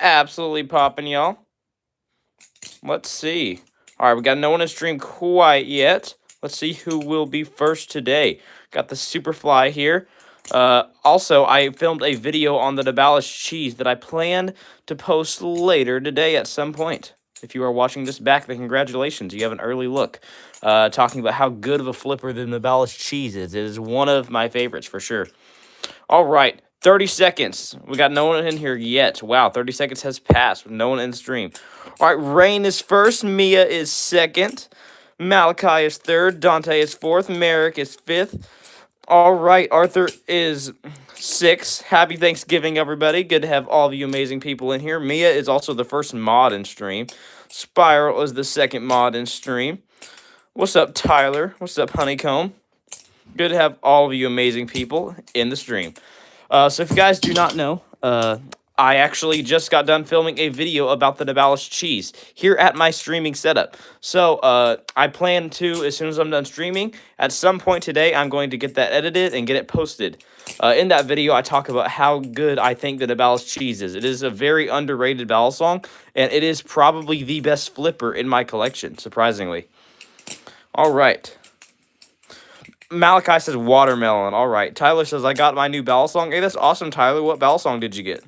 Absolutely popping, y'all. Let's see. All right, we got no one in stream quite yet. Let's see who will be first today. Got the Superfly here. Also, I filmed a video on the DeBalish cheese that I plan to post later today at some point. If you are watching this back, then congratulations. You have an early look. Talking about how good of a flipper the DeBalish cheese is. It is one of my favorites for sure. All right, 30 seconds. We got no one in here yet. Wow, 30 seconds has passed with no one in the stream. All right, Rain is first. Mia is second. Malachi is third. Dante is fourth. Merrick is fifth. All right, Arthur is sixth. Happy Thanksgiving, everybody. Good to have all of you amazing people in here. Mia is also the first mod in stream. Spiral is the second mod in stream. What's up, Tyler? What's up, Honeycomb? Good to have all of you amazing people in the stream. So if you guys do not know, I actually just got done filming a video about the DeBalish cheese here at my streaming setup. So I plan to, as soon as I'm done streaming, at some point today, I'm going to get that edited and get it posted. In that video, I talk about how good I think the DeBalish cheese is. It is a very underrated balisong, and it is probably the best flipper in my collection, surprisingly. All right. Malachi says watermelon. All right. Tyler says, I got my new balisong. Hey, that's awesome, Tyler. What balisong did you get?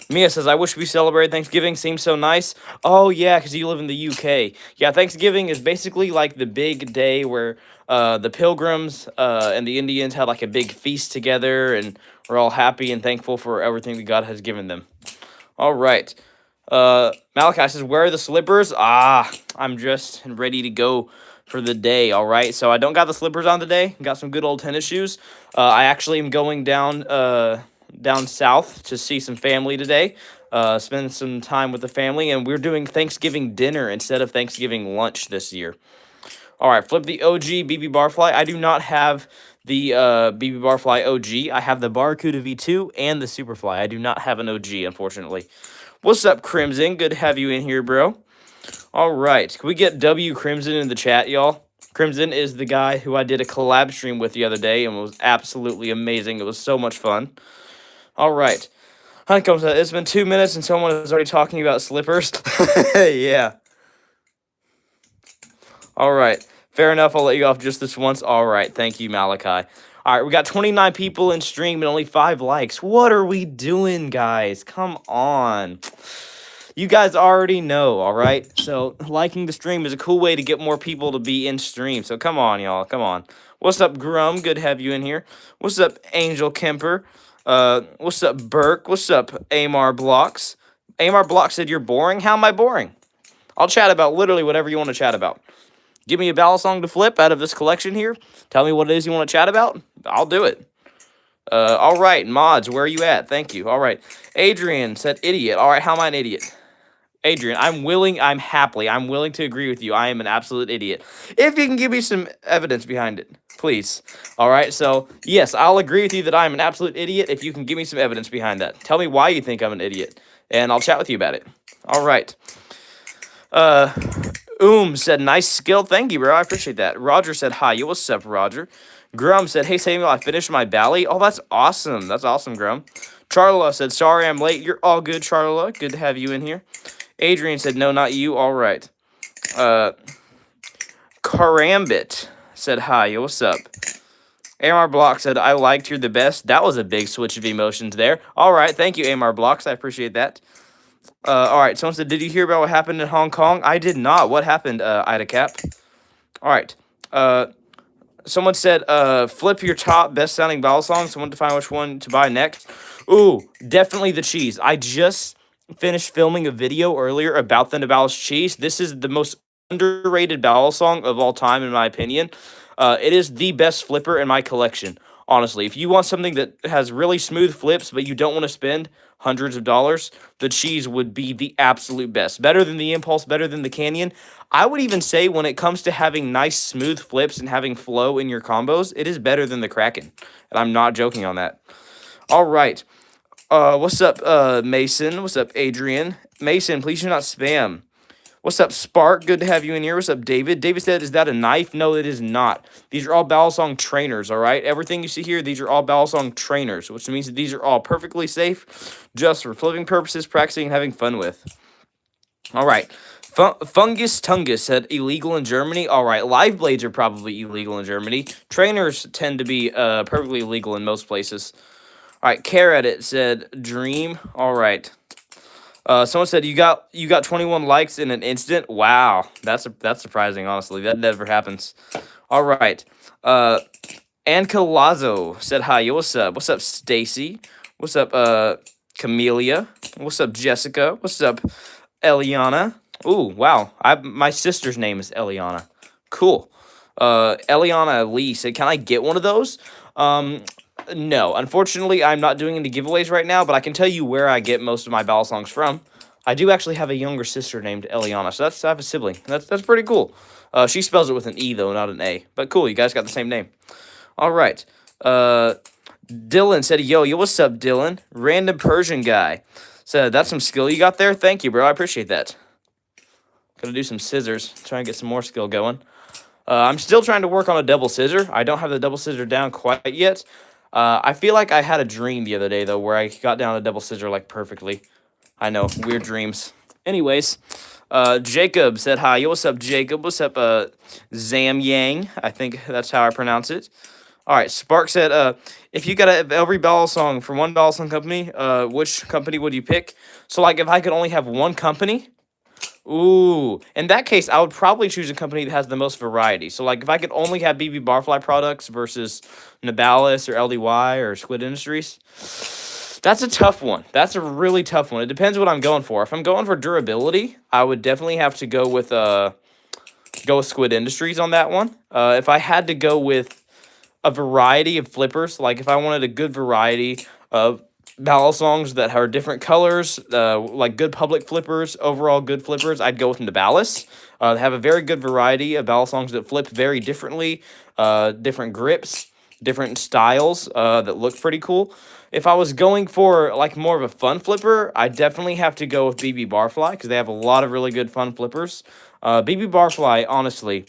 Mia says, I wish we celebrated Thanksgiving. Seems so nice. Oh, yeah, because you live in the UK. Yeah, Thanksgiving is basically like the big day where the Pilgrims and the Indians had like a big feast together, and we're all happy and thankful for everything that God has given them. All right. Malachi says, where are the slippers? I'm just ready to go for the day. All right, so I don't got the slippers on today. Got some good old tennis shoes. I actually am going down south to see some family today. Spend some time with the family, and we're doing Thanksgiving dinner instead of Thanksgiving lunch this year. All right, flip the OG BB Barfly. I do not have the BB Barfly OG. I have the Barracuda V2 and the Superfly. I do not have an OG, unfortunately. What's up, Crimson? Good to have you in here, bro. All right, can we get W Crimson in the chat, y'all? Crimson is the guy who I did a collab stream with the other day and was absolutely amazing. It was so much fun. All right. Honeycomb said, it's been 2 minutes and someone is already talking about slippers. Yeah. All right. Fair enough. I'll let you off just this once. All right. Thank you, Malachi. All right. We got 29 people in stream and only 5 likes. What are we doing, guys? Come on. You guys already know, all right? So liking the stream is a cool way to get more people to be in stream. So come on, y'all. Come on. What's up, Grum? Good to have you in here. What's up, Angel Kemper? What's up, Burke? What's up, Amar Blocks? Amar Blocks said you're boring. How am I boring? I'll chat about literally whatever you want to chat about. Give me a balisong to flip out of this collection here. Tell me what it is you want to chat about. I'll do it. All right, mods, where are you at? Thank you. All right. Adrian said idiot. All right, how am I an idiot? Adrian, I'm willing to agree with you. I am an absolute idiot. If you can give me some evidence behind it, please. All right, so yes, I'll agree with you that I'm an absolute idiot if you can give me some evidence behind that. Tell me why you think I'm an idiot, and I'll chat with you about it. All right. Said, nice skill. Thank you, bro. I appreciate that. Roger said, hi. Yo, what's up, Roger? Grum said, hey, Samuel, I finished my bally. Oh, that's awesome. That's awesome, Grum. Charla said, sorry I'm late. You're all good, Charla. Good to have you in here. Adrian said, no, not you. All right. Karambit said, hi. Yo, what's up? Amar Block said, I liked you're the best. That was a big switch of emotions there. All right. Thank you, Amar Blocks. I appreciate that. All right. Someone said, did you hear about what happened in Hong Kong? I did not. What happened, Ida Cap? All right. Someone said, flip your top best-sounding balisong. Someone to find which one to buy next. Ooh, definitely the cheese. I just finished filming a video earlier about the DeBalish cheese. This is the most underrated balisong of all time, in my opinion. It is the best flipper in my collection, honestly. If you want something that has really smooth flips, but you don't want to spend hundreds of dollars, the cheese would be the absolute best. Better than the Impulse, better than the Canyon. I would even say when it comes to having nice smooth flips and having flow in your combos, it is better than the Kraken. And I'm not joking on that. All right. What's up, Mason? What's up, Adrian? Mason, please do not spam. What's up, Spark? Good to have you in here. What's up, David? David said, is that a knife? No, it is not. These are all balisong trainers, all right? Everything you see here, these are all balisong trainers, which means that these are all perfectly safe, just for flipping purposes, practicing, and having fun with. All right. Fungus Tungus said illegal in Germany. All right. Live blades are probably illegal in Germany. Trainers tend to be perfectly legal in most places. All right. Caredit said dream. All right. Someone said you got 21 likes in an instant. Wow, that's surprising. Honestly, that never happens. All right. Anka Lazo said hi. Yo, what's up? What's up, Stacy? What's up, Camellia? What's up, Jessica? What's up, Eliana? Ooh, wow. My sister's name is Eliana. Cool. Eliana Lee said, "Can I get one of those?" No, unfortunately, I'm not doing any giveaways right now, but I can tell you where I get most of my balisongs from. I do actually have a younger sister named Eliana, so I have a sibling. That's pretty cool. She spells it with an E though, not an A. But cool, you guys got the same name. All right. Dylan said, yo, what's up, Dylan? Random Persian guy said, that's some skill you got there. Thank you, bro. I appreciate that. Gonna do some scissors, try and get some more skill going. I'm still trying to work on a double scissor. I don't have the double scissor down quite yet. I feel like I had a dream the other day, though, where I got down a double scissor, like, perfectly. I know, weird dreams. Anyways, Jacob said hi. Yo, what's up, Jacob? What's up, Zam Yang? I think that's how I pronounce it. All right, Spark said, if you got every balisong from one balisong company, which company would you pick? So, like, if I could only have one company... Ooh, in that case, I would probably choose a company that has the most variety. So, like, if I could only have BB Barfly products versus Nabalis or LDY or Squid Industries, that's a tough one. That's a really tough one. It depends what I'm going for. If I'm going for durability, I would definitely have to go with Squid Industries on that one. If I had to go with a variety of flippers, like if I wanted a good variety of balisongs that are different colors, like good public flippers, overall good flippers, I'd go with Nabalis. They have a very good variety of balisongs that flip very differently, different grips, different styles that look pretty cool. If I was going for like more of a fun flipper, I definitely have to go with BB Barfly because they have a lot of really good fun flippers. BB Barfly, honestly,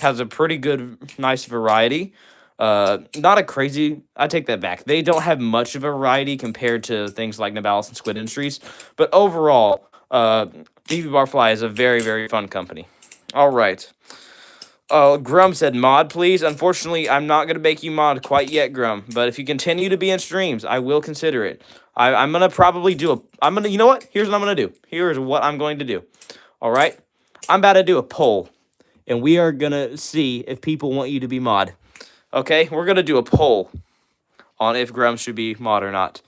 has a pretty good, nice variety. Not a crazy, I take that back. They don't have much of a variety compared to things like Nabalis and Squid Industries, but overall, BB Barfly is a very, very fun company. All right. Grum said mod, please. Unfortunately, I'm not gonna make you mod quite yet, Grum. But if you continue to be in streams, I will consider it. I'm gonna probably do you know what? Here's what I'm gonna do. Here's what I'm going to do. All right. I'm about to do a poll, and we are gonna see if people want you to be mod. Okay, we're going to do a poll on if Grum should be mod or not.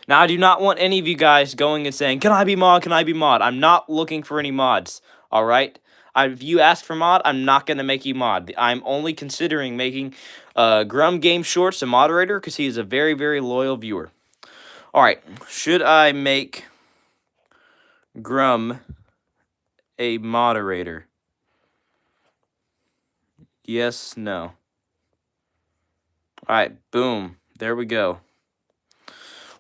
Now, I do not want any of you guys going and saying, can I be mod, can I be mod? I'm not looking for any mods, all right? If you ask for mod, I'm not going to make you mod. I'm only considering making Grum Game Shorts a moderator because he is a very, very loyal viewer. All right, should I make Grum a moderator? Yes, no. All right, boom. There we go.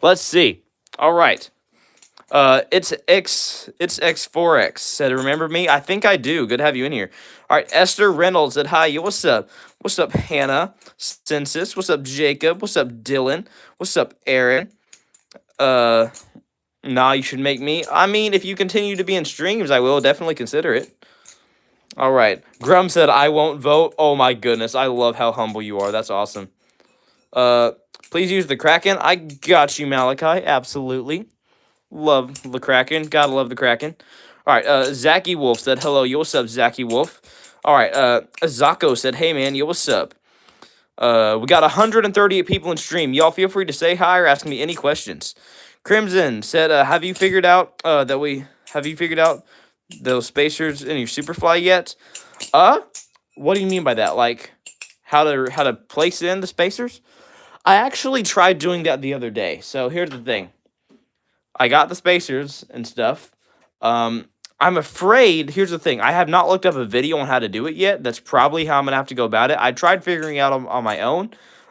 Let's see. All right. It's X4X said, remember me? I think I do. Good to have you in here. All right, Esther Reynolds said, hi, yo, what's up? What's up, Hannah? Census. What's up, Jacob? What's up, Dylan? What's up, Aaron? Nah, you should make me. I mean, if you continue to be in streams, I will definitely consider it. All right. Grum said, I won't vote. Oh, my goodness. I love how humble you are. That's awesome. Please use the Kraken. I got you, Malachi. Absolutely. Love the Kraken. Gotta love the Kraken. All right. Zachy Wolf said, hello. Yo, what's up, Zachy Wolf? All right. Zako said, hey, man. Yo, what's up? We got 138 people in stream. Y'all feel free to say hi or ask me any questions. Crimson said, have you figured out those spacers in your Superfly yet? What do you mean by that? Like how to place in the spacers? I actually tried doing that the other day. So here's the thing. I got the spacers and stuff. I'm afraid, here's the thing. I have not looked up a video on how to do it yet. That's probably how I'm going to have to go about it. I tried figuring out on my own.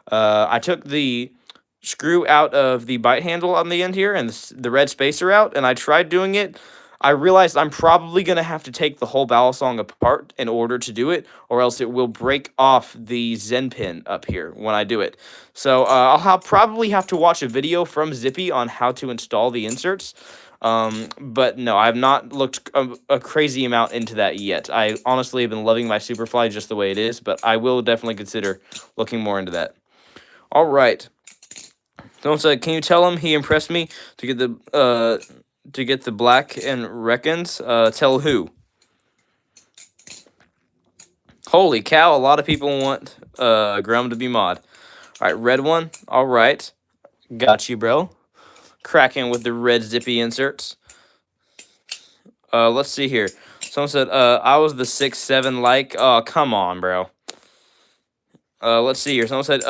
I took the screw out of the bite handle on the end here and the red spacer out, and I tried doing it. I realized I'm probably going to have to take the whole balisong apart in order to do it, or else it will break off the Zen pin up here when I do it. So probably have to watch a video from Zippy on how to install the inserts. But no, I have not looked a crazy amount into that yet. I honestly have been loving my Superfly just the way it is, but I will definitely consider looking more into that. All right. Someone said, "Can you tell him he impressed me to get the black and reckons?" Tell who? Holy cow! A lot of people want Grum to be mod. All right, red one. All right, got you, bro. Cracking with the red Zippy inserts. Let's see here. Someone said, I was the 6'7" like. Oh, come on, bro. Let's see here. Someone said,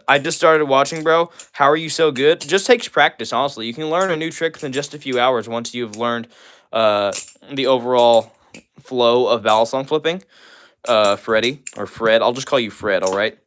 I just started watching, bro. How are you so good? Just takes practice, honestly. You can learn a new trick in just a few hours once you've learned the overall flow of balisong flipping. Freddy, or Fred. I'll just call you Fred, all right?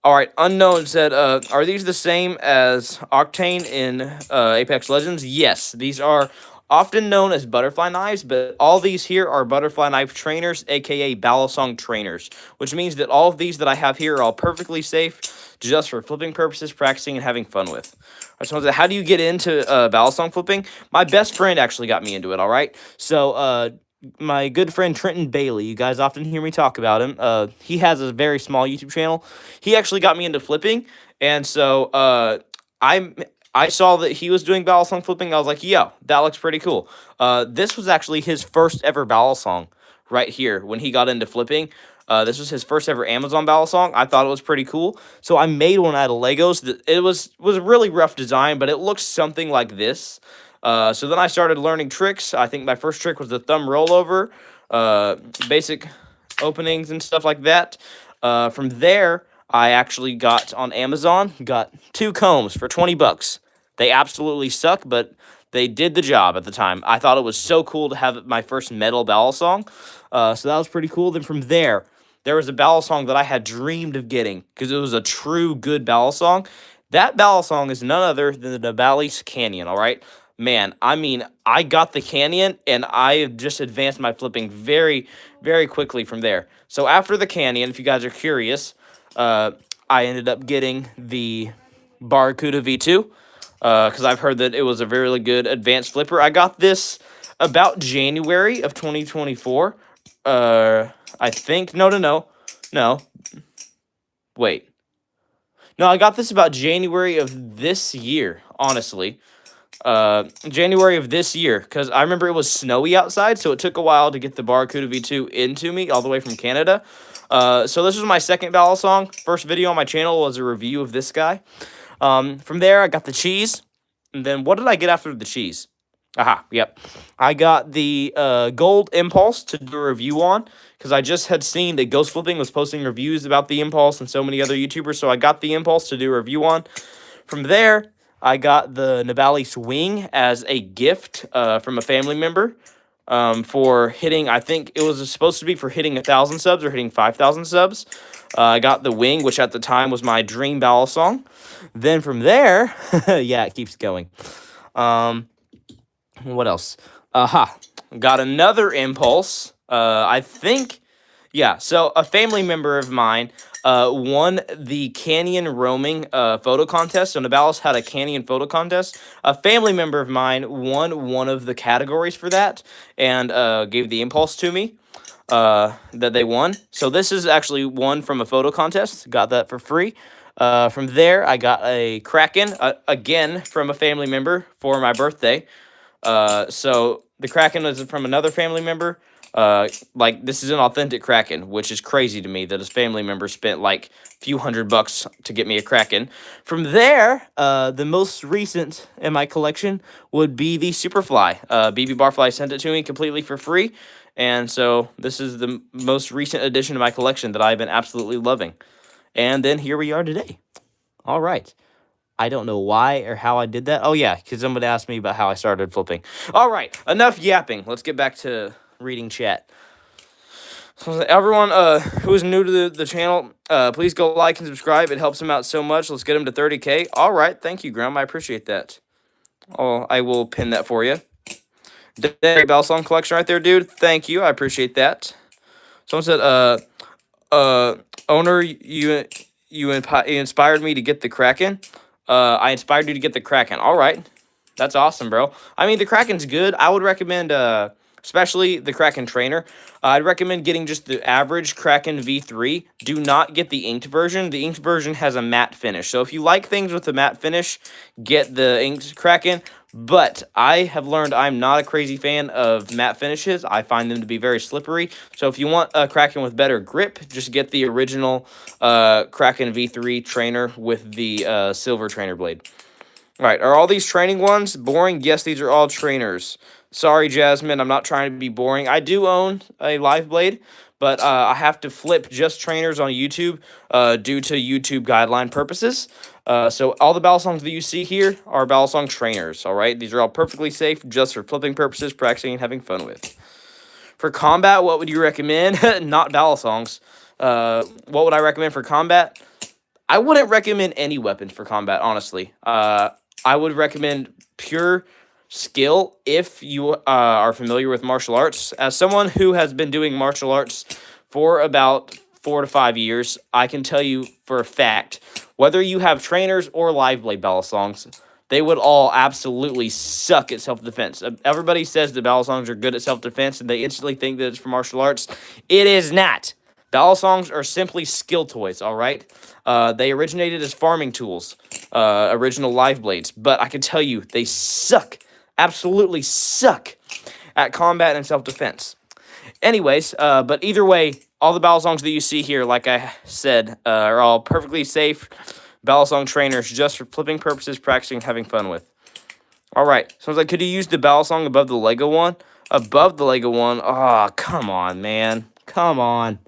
All right, Unknown said, are these the same as Octane in Apex Legends? Yes, these are often known as butterfly knives, but all these here are butterfly knife trainers, aka balisong trainers, which means that all of these that I have here are all perfectly safe, just for flipping purposes, practicing, and having fun with. I just wanted to, how do you get into balisong flipping? My best friend actually got me into it, all right? So, my good friend Trenton Bailey, you guys often hear me talk about him. He has a very small YouTube channel. He actually got me into flipping, and so I saw that he was doing balisong flipping. I was like, yo, that looks pretty cool. This was actually his first ever balisong right here when he got into flipping. This was his first ever Amazon balisong. I thought it was pretty cool, so I made one out of Legos. It was a really rough design, but it looks something like this. So then I started learning tricks. I think my first trick was the thumb rollover, basic openings and stuff like that. From there, I actually got on Amazon, got 2 combs for 20 bucks. They absolutely suck, but they did the job at the time. I thought it was so cool to have my first metal balisong. So that was pretty cool. Then from there was a balisong that I had dreamed of getting because it was a true good balisong. That balisong is none other than the Bally's Canyon, all right? Man, I mean, I got the Canyon, and I just advanced my flipping very, very quickly from there. So after the Canyon, if you guys are curious, I ended up getting the Barracuda V2, because I've heard that it was a really good advanced flipper. I got this about January of 2024. I think, no. Wait. No, I got this about January of this year, honestly. January of this year, because I remember it was snowy outside, so it took a while to get the Barracuda V2 into me, all the way from Canada. So this was my second balisong. First video on my channel was a review of this guy. From there, I got the cheese, and then what did I get after the cheese? Aha, yep. I got the Gold Impulse to do a review on, because I just had seen that Ghost Flipping was posting reviews about the Impulse and so many other YouTubers, so I got the Impulse to do a review on. From there, I got the Nibali Swing as a gift from a family member for hitting, I think it was supposed to be for hitting 1,000 subs or hitting 5,000 subs. I got the Wing, which at the time was my dream balisong. Then from there, yeah, it keeps going. What else? Got another Impulse. I think, yeah, so a family member of mine won the Canyon roaming photo contest. So Nabalis had a Canyon photo contest. A family member of mine won one of the categories for that and gave the Impulse to me that they won. So this is actually one from a photo contest. Got that for free. From there, I got a Kraken, again, from a family member for my birthday. So the Kraken was from another family member. Like, this is an authentic Kraken, which is crazy to me that his family member spent like a few $100 to get me a Kraken. From there, the most recent in my collection would be the Superfly. BB Barfly sent it to me completely for free, and so this is the most recent addition to my collection that I've been absolutely loving. And then here we are today. All right. I don't know why or how I did that. Oh, yeah, because somebody asked me about how I started flipping. All right, enough yapping. Let's get back to reading chat. So everyone who is new to the channel, please go like and subscribe. It helps him out so much. Let's get him to 30K. All right, thank you, Graham. I appreciate that. Oh, I will pin that for you. Great bell song collection right there, dude. Thank you. I appreciate that. Someone said, uh, owner, you inspired me to get the Kraken. I inspired you to get the Kraken. All right, that's awesome, bro. I mean, the Kraken's good. I would recommend, especially the Kraken trainer. I'd recommend getting just the average Kraken V3. Do not get the inked version. The inked version has a matte finish. So if you like things with a matte finish, get the inked Kraken. But I have learned I'm not a crazy fan of matte finishes. I find them to be very slippery. So if you want a Kraken with better grip, just get the original Kraken V3 trainer with the silver trainer blade. All right, are all these training ones boring? Yes, these are all trainers. Sorry, Jasmine, I'm not trying to be boring. I do own a live blade, but I have to flip just trainers on YouTube due to YouTube guideline purposes. So all the balisongs that you see here are balisong trainers, all right? These are all perfectly safe just for flipping purposes, practicing, and having fun with. For combat, what would you recommend? Not balisongs. What would I recommend for combat? I wouldn't recommend any weapon for combat, honestly. I would recommend pure skill if you are familiar with martial arts. As someone who has been doing martial arts for about 4 to 5 years, I can tell you for a fact, whether you have trainers or live blade balisongs, they would all absolutely suck at self-defense. Everybody says the balisongs are good at self-defense, and they instantly think that it's for martial arts. It is not. Balisongs are simply skill toys, all right? They originated as farming tools, original live blades, but I can tell you, they suck, absolutely suck at combat and self-defense. Anyways, but either way, all the balisongs that you see here, like I said, are all perfectly safe balisong trainers just for flipping purposes, practicing, and having fun with. All right, so I was like, could you use the balisong above the Lego one? Above the Lego one? Oh, come on, man. Come on.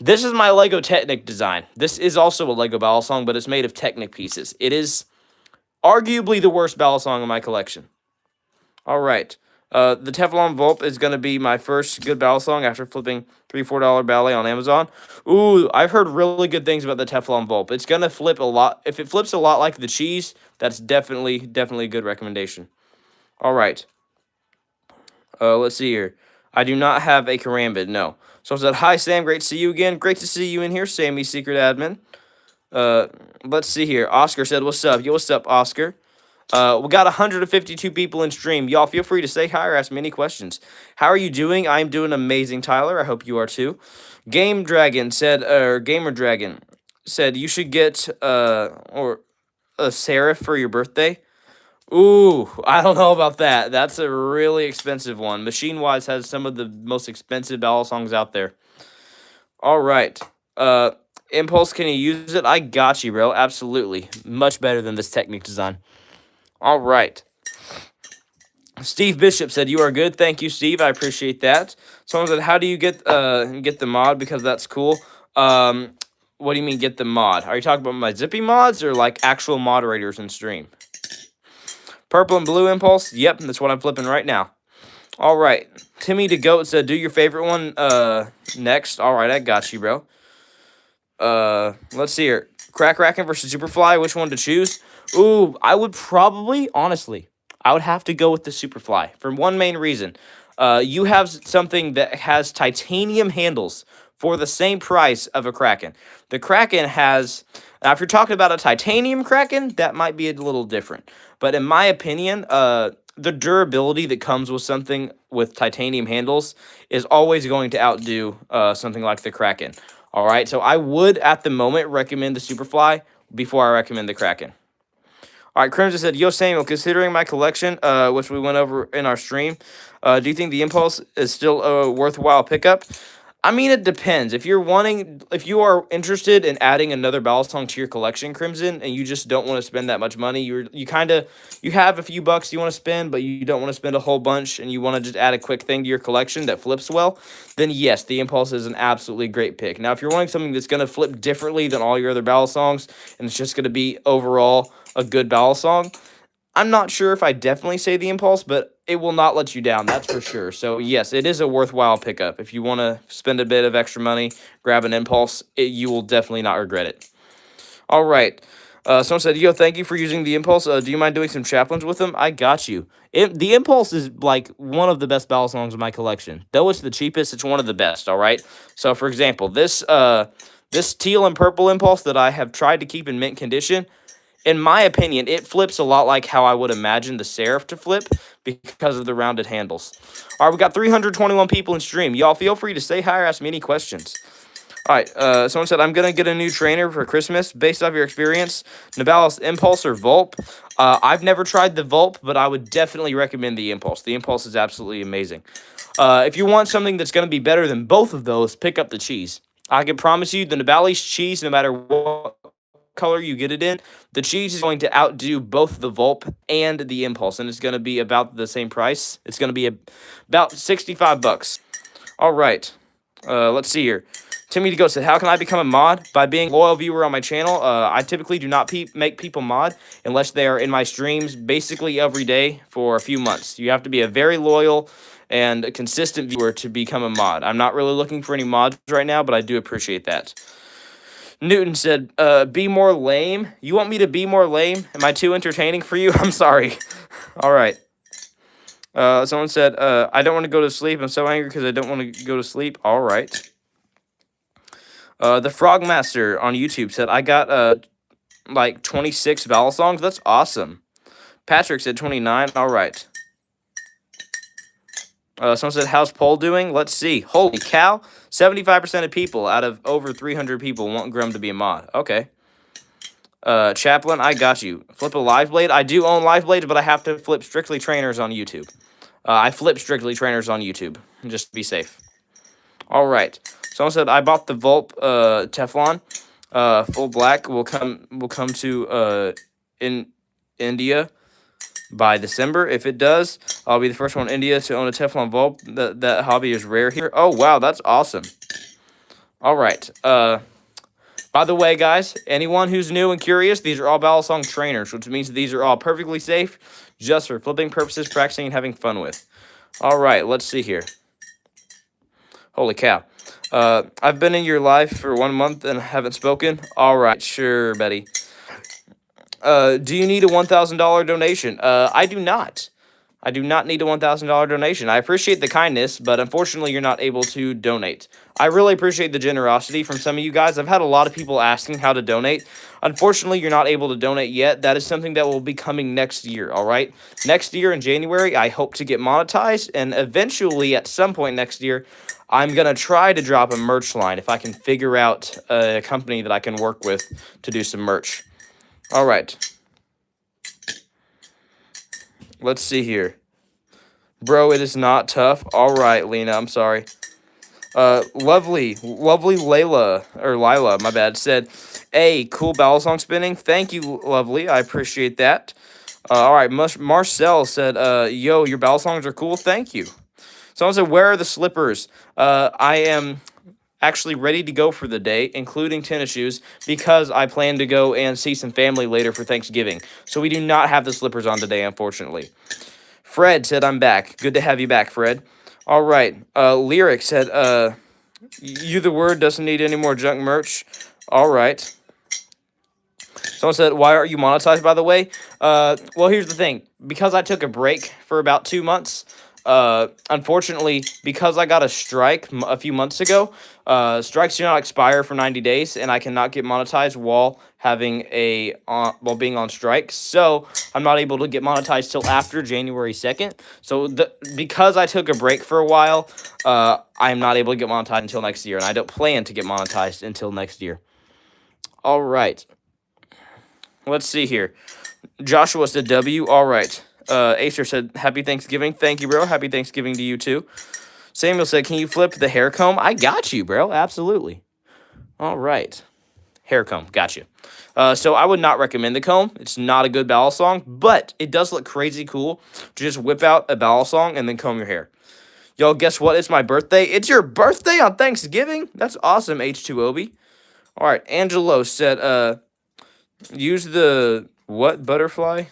This is my Lego Technic design. This is also a Lego balisong, but it's made of Technic pieces. It is arguably the worst balisong in my collection. All right. The Teflon Volp is going to be my first good balisong after flipping $3-4 ballet on Amazon. Ooh, I've heard really good things about the Teflon Volp. It's going to flip a lot. If it flips a lot like the cheese, that's definitely a good recommendation. All right. Let's see here. I do not have a karambit, no. So I said, hi, Sam. Great to see you again. Great to see you in here, Sammy, secret admin. Let's see here. Oscar said, what's up? Yo, what's up, Oscar? We got 152 people in stream. Y'all feel free to say hi or ask me any questions. How are you doing? I'm doing amazing, Tyler. I hope you are too. Gamer Dragon said you should get or a Seraph for your birthday. Ooh, I don't know about that. That's a really expensive one. Machine Wise has some of the most expensive balisongs out there. All right. Impulse, can you use it? I got you, bro. Absolutely. Much better than this Technic design. All right. Steve Bishop said, you are good. Thank you, Steve. I appreciate that. Someone said, how do you get the mod? Because that's cool. What do you mean get the mod? Are you talking about my Zippy mods or like actual moderators in stream? Purple and blue impulse? Yep, that's what I'm flipping right now. All right. Timmy the Goat said, do your favorite one next. All right, I got you, bro. Let's see here. Crack Racken versus Superfly. Which one to choose? Ooh, I would probably, honestly, I would have to go with the Superfly for one main reason. You have something that has titanium handles for the same price of a Kraken. The Kraken has, now if you're talking about a titanium Kraken, that might be a little different. But in my opinion, the durability that comes with something with titanium handles is always going to outdo something like the Kraken. All right, so I would, at the moment, recommend the Superfly before I recommend the Kraken. All right, Crimson said, yo, Samuel, considering my collection, which we went over in our stream, do you think the Impulse is still a worthwhile pickup? I mean, it depends. If you are interested in adding another balisong to your collection, Crimson, and you just don't want to spend that much money, you have a few bucks you want to spend, but you don't want to spend a whole bunch, and you want to just add a quick thing to your collection that flips well, then yes, the Impulse is an absolutely great pick. Now, if you're wanting something that's going to flip differently than all your other balisongs, and it's just going to be overall a good balisong, I'm not sure if I definitely say the Impulse, but it will not let you down, that's for sure. So, yes, it is a worthwhile pickup. If you want to spend a bit of extra money, grab an Impulse, you will definitely not regret it. All right. Someone said, "Yo, thank you for using the Impulse. Do you mind doing some chaplains with them? I got you. The Impulse is like one of the best battle songs in my collection. Though it's the cheapest, it's one of the best. All right. So, for example, this teal and purple Impulse that I have tried to keep in mint condition, in my opinion, it flips a lot like how I would imagine the Seraph to flip because of the rounded handles. All right, we got 321 people in stream. Y'all feel free to say hi or ask me any questions. All right, someone said, I'm going to get a new trainer for Christmas. Based off your experience, Nivalis Impulse or Vulp? I've never tried the Vulp, but I would definitely recommend the Impulse. The Impulse is absolutely amazing. If you want something that's going to be better than both of those, pick up the cheese. I can promise you the Nivalis cheese, no matter what color you get it in, the cheese is going to outdo both the Vulp and the Impulse, and it's going to be about the same price. It's going to be about 65 bucks. All right, let's see here. Timmy to Go said, how can I become a mod? By being a loyal viewer on my channel. I typically do not make people mod unless they are in my streams basically every day for a few months. You have to be a very loyal and a consistent viewer to become a mod. I'm not really looking for any mods right now, but I do appreciate that. Newton said, be more lame. You want me to be more lame? Am I too entertaining for you? I'm sorry. All right. Someone said, I don't want to go to sleep. I'm so angry because I don't want to go to sleep. All right. The Frogmaster on YouTube said, I got like 26 balisongs. That's awesome. Patrick said 29. All right. Someone said, how's Poll doing? Let's see. Holy cow. 75% of people out of over 300 people want Grum to be a mod. Okay. Chaplain, I got you. Flip a Live Blade. I do own Live Blades, but I have to flip strictly trainers on YouTube. I flip strictly trainers on YouTube, just to be safe. All right. Someone said, I bought the Vulp Teflon. Full black will come to in India by December. If it does, I'll be the first one in India to own a Teflon Vulp. That hobby is rare here. Oh, wow, that's awesome. All right. By the way, guys, anyone who's new and curious, these are all balisong trainers, which means these are all perfectly safe, just for flipping purposes, practicing, and having fun with. All right, let's see here. Holy cow. I've been in your life for 1 month and haven't spoken. All right, sure, Betty. Do you need a $1,000 donation? I do not. I do not need a $1,000 donation. I appreciate the kindness, but unfortunately, you're not able to donate. I really appreciate the generosity from some of you guys. I've had a lot of people asking how to donate. Unfortunately, you're not able to donate yet. That is something that will be coming next year, all right? Next year in January, I hope to get monetized, and eventually, at some point next year, I'm going to try to drop a merch line if I can figure out a company that I can work with to do some merch. All right. Let's see here. Bro, it is not tough. All right, Lena, I'm sorry. Lovely Lila, my bad, said, hey, cool balisong spinning. Thank you, Lovely. I appreciate that. All right, Marcel said, yo, your balisongs are cool. Thank you. Someone said, where are the slippers? I am actually ready to go for the day, including tennis shoes, because I plan to go and see some family later for Thanksgiving. So we do not have the slippers on today, unfortunately. Fred said, I'm back. Good to have you back, Fred. All right. Lyric said, you the word doesn't need any more junk merch. All right. Someone said, why aren't you monetized, by the way? Well, here's the thing. Because I took a break for about 2 months, unfortunately, because I got a strike a few months ago, strikes do not expire for 90 days, and I cannot get monetized while having while being on strike. So I'm not able to get monetized till after January 2nd. So because I took a break for a while, I'm not able to get monetized until next year, and I don't plan to get monetized until next year. All right. Let's see here. Joshua said W. All right. Acer said, happy Thanksgiving. Thank you, bro. Happy Thanksgiving to you, too. Samuel said, can you flip the hair comb? I got you, bro. Absolutely. All right. Hair comb. Got you. So I would not recommend the comb. It's not a good balisong, but it does look crazy cool to just whip out a balisong and then comb your hair. Y'all, guess what? It's my birthday. It's your birthday on Thanksgiving? That's awesome, H2Obi. All right. Angelo said, use the what butterfly?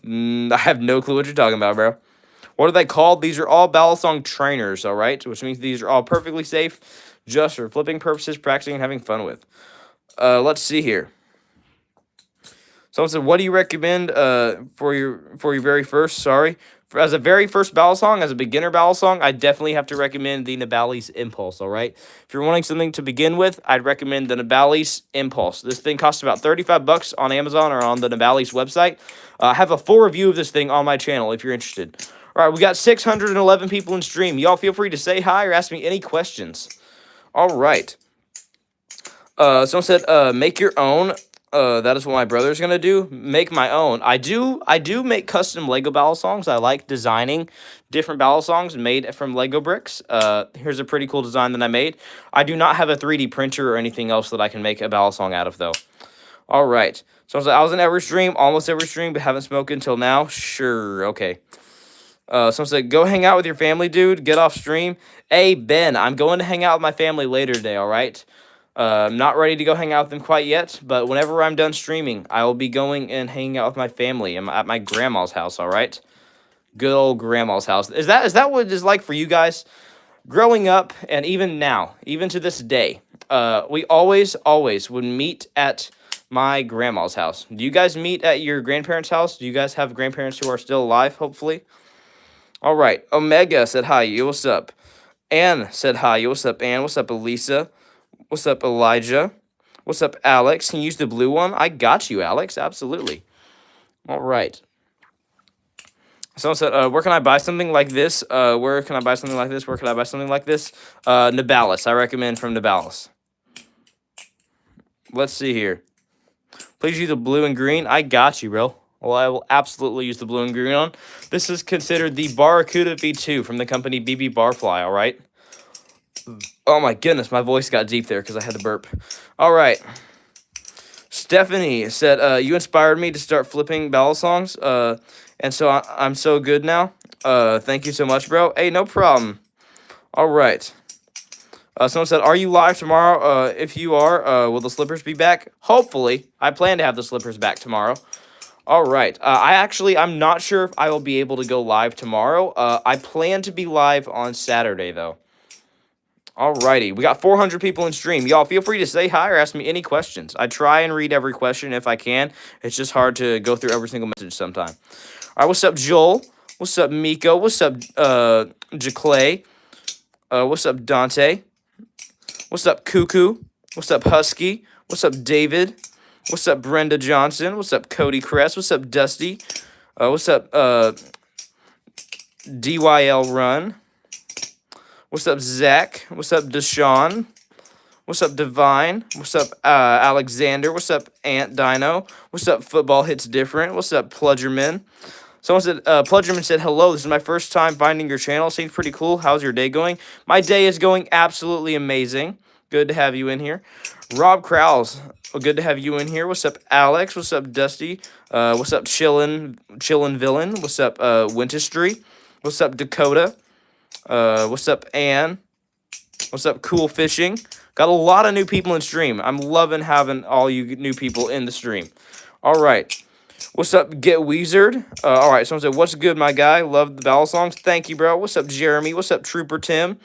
I have no clue what you're talking about, bro. What are they called? These are all balisong trainers, all right? Which means these are all perfectly safe just for flipping purposes, practicing, and having fun with. Let's see here. Someone said, "What do you recommend for your very first?" Sorry, as a very first battle song, as a beginner battle song, I definitely have to recommend the Nabali's Impulse. All right, if you're wanting something to begin with, I'd recommend the Nabali's Impulse. This thing costs about $35 on Amazon or on the Nabali's website. I have a full review of this thing on my channel if you're interested. All right, we got 611 people in stream. Y'all feel free to say hi or ask me any questions. All right. Someone said, make your own. That is what my brother's gonna do. Make my own. I do make custom Lego battle songs. I like designing different battle songs made from Lego bricks. Here's a pretty cool design that I made. I do not have a 3D printer or anything else that I can make a battle song out of, though. All right. So I was in every stream, almost every stream, but haven't spoken until now. Sure, okay. Someone said, go hang out with your family, dude. Get off stream. Hey, Ben, I'm going to hang out with my family later today, all right? I'm not ready to go hang out with them quite yet, but whenever I'm done streaming, I will be going and hanging out with my family. I'm at my grandma's house, all right? Good old grandma's house. Is that what it's like for you guys? Growing up, and even now, even to this day, we always would meet at my grandma's house. Do you guys meet at your grandparents' house? Do you guys have grandparents who are still alive, hopefully? All right. Omega said hi. Yo, what's up? Ann said hi. Yo, what's up, Ann? What's up, Elisa? What's up, Elijah? What's up, Alex? Can you use the blue one? I got you, Alex. Absolutely. All right. Someone said, where can I buy something like this? Where can I buy something like this? Where can I buy something like this? Nabalis. I recommend from Nabalis. Let's see here. Please use the blue and green. I got you, bro. Well, I will absolutely use the blue and green on. This is considered the Barracuda V2 from the company BB Barfly, all right? Oh my goodness, my voice got deep there because I had to burp. All right. Stephanie said, you inspired me to start flipping battle songs, and so I'm so good now. Thank you so much, bro. Hey, no problem. All right. Someone said, are you live tomorrow? If you are, will the slippers be back? Hopefully. I plan to have the slippers back tomorrow. All right. I'm not sure if I will be able to go live tomorrow. I plan to be live on Saturday, though. Alrighty, we got 400 people in stream. Y'all feel free to say hi or ask me any questions. I try and read every question if I can. It's just hard to go through every single message sometime. All right, what's up, Joel? What's up, Miko? What's up, Jaclay? What's up, Dante? What's up, Cuckoo? What's up, Husky? What's up, David? What's up, Brenda Johnson? What's up, Cody Crest? What's up, Dusty? What's up, DYL Run? What's up, Zach? What's up, Deshaun? What's up, Divine? What's up, Alexander? What's up, Ant Dino? What's up, Football Hits Different? What's up, Pludgerman? Someone said, Pludgerman said, hello, this is my first time finding your channel. Seems pretty cool. How's your day going? My day is going absolutely amazing. Good to have you in here. Rob Krause, good to have you in here. What's up, Alex? What's up, Dusty? What's up, Chillin' Villain? What's up, Wintistry? What's up, Dakota? What's up, Ann? What's up, Cool Fishing? Got a lot of new people in stream. I'm loving having all you new people in the stream. All right. What's up, Get Weezered? All right, someone said, what's good, my guy? Love the battle songs. Thank you, bro. What's up, Jeremy? What's up, Trooper Tim?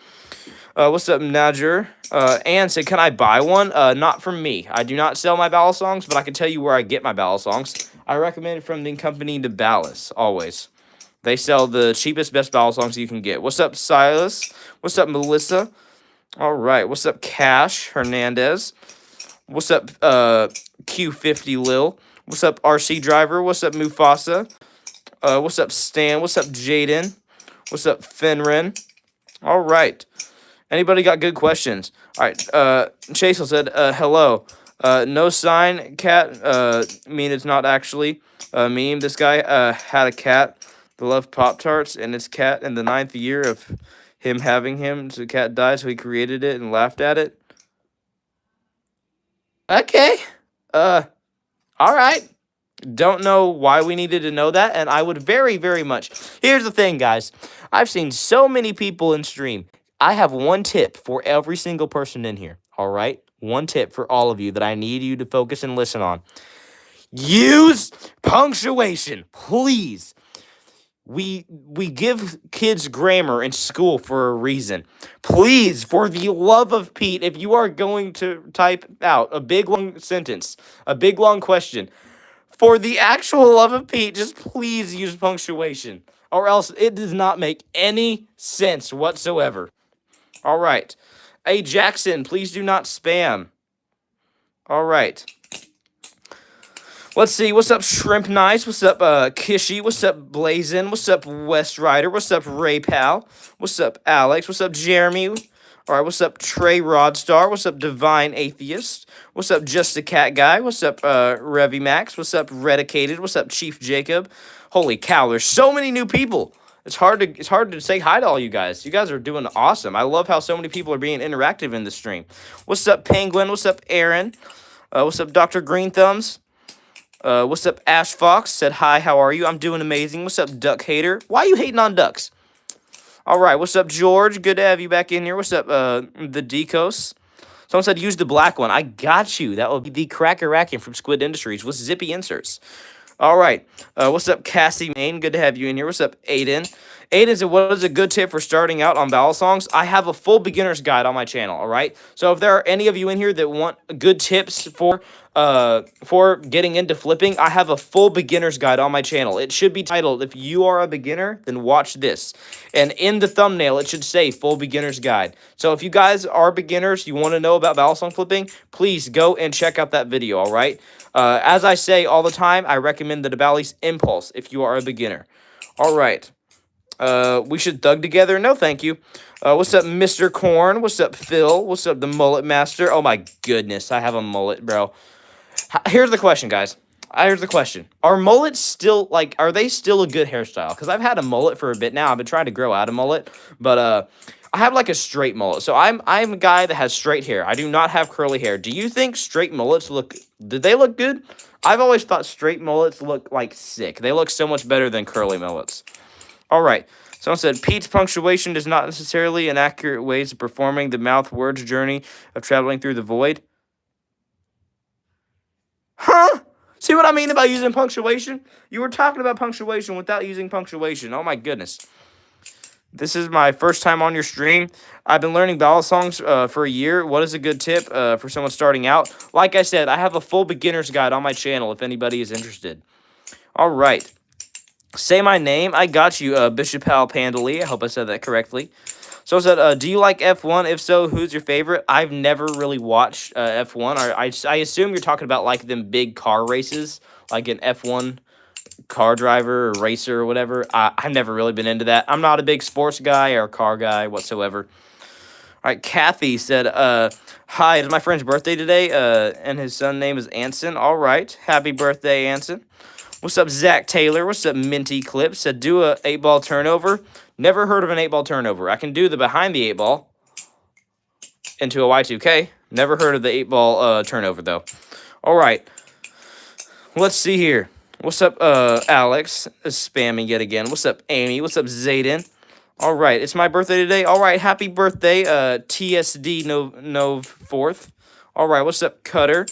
What's up, Nadger? Ann said, can I buy one? Not from me. I do not sell my battle songs, but I can tell you where I get my battle songs. I recommend it from the company Nabalis, always. They sell the cheapest, best battle songs you can get. What's up, Silas? What's up, Melissa? All right. What's up, Cash Hernandez? What's up, Q50 Lil? What's up, RC Driver? What's up, Mufasa? What's up, Stan? What's up, Jaden? What's up, Fenrin? All right. Anybody got good questions? All right. Chase said, hello. No sign, cat. Mean it's not actually a meme. This guy had a cat. They love Pop-Tarts, and his cat in the 9th year of him having him. So the cat died, so he created it and laughed at it. Okay. All right. Don't know why we needed to know that, and I would very, very much. Here's the thing, guys. I've seen so many people in stream. I have one tip for every single person in here, all right? One tip for all of you that I need you to focus and listen on. Use punctuation, please. We give kids grammar in school for a reason. Please, for the love of Pete, if you are going to type out a big long sentence, a big long question, For the actual love of Pete, just please use punctuation, or else it does not make any sense whatsoever. All right. Hey, Jackson, please do not spam. All right. Let's see. What's up, Shrimp Nice? What's up, Kishy? What's up, Blazin? What's up, West Rider? What's up, Ray Pal? What's up, Alex? What's up, Jeremy? All right. What's up, Trey Rodstar? What's up, Divine Atheist? What's up, Just a Cat Guy? What's up, Revy Max? What's up, Redicated? What's up, Chief Jacob? Holy cow! There's so many new people. It's hard to say hi to all you guys. You guys are doing awesome. I love how so many people are being interactive in the stream. What's up, Penguin? What's up, Aaron? What's up, Dr. Green Thumbs? What's up, Ash Fox? Said hi, how are you? I'm doing amazing. What's up, Duck Hater? Why are you hating on ducks? All right, what's up, George? Good to have you back in here. What's up, the Decos? Someone said use the black one. I got you. That will be the Cracker Racking from Squid Industries with zippy inserts. All right. What's up, Cassie Main? Good to have you in here. What's up, Aiden? Aiden said, what is a good tip for starting out on balisongs? I have a full beginner's guide on my channel, all right? So if there are any of you in here that want good tips for getting into flipping, I have a full beginner's guide on my channel. It should be titled, if you are a beginner, then watch this. And in the thumbnail, it should say full beginner's guide. So if you guys are beginners, you want to know about balisong flipping, please go and check out that video, all right? As I say all the time, I recommend the Debalis Impulse if you are a beginner. All right. We should thug together? No, thank you. What's up, Mr. Corn? What's up, Phil? What's up, the Mullet Master? Oh, my goodness. I have a mullet, bro. Here's the question, guys. Here's the question. Are mullets still, are they still a good hairstyle? Because I've had a mullet for a bit now. I've been trying to grow out a mullet. But, I have a straight mullet. So I'm a guy that has straight hair. I do not have curly hair. Do you think straight mullets did they look good? I've always thought straight mullets look sick. They look so much better than curly mullets. All right. Someone said, Pete's punctuation is not necessarily an accurate way of performing the mouth words journey of traveling through the void. Huh? See what I mean about using punctuation? You were talking about punctuation without using punctuation. Oh, my goodness. This is my first time on your stream. I've been learning balisongs for a year. What is a good tip for someone starting out? Like I said, I have a full beginner's guide on my channel if anybody is interested. All right. Say my name. I got you, Bishop Hal Pandali. I hope I said that correctly. So I said, do you like F1? If so, who's your favorite? I've never really watched F1. I assume you're talking about, them big car races, like an F1 car driver or racer or whatever. I've never really been into that. I'm not a big sports guy or car guy whatsoever. All right, Kathy said, hi, it's my friend's birthday today, and his son's name is Anson. All right, happy birthday, Anson. What's up, Zach Taylor? What's up, Minty Clip? Said, do a 8-ball turnover. Never heard of an 8-ball turnover. I can do the behind the 8-ball into a Y2K. Never heard of the 8-ball turnover, though. All right, let's see here. What's up, Alex? Spamming yet again. What's up, Amy? What's up, Zayden? All right, it's my birthday today. All right, happy birthday, TSD Nov 4th. All right, what's up, Cutter?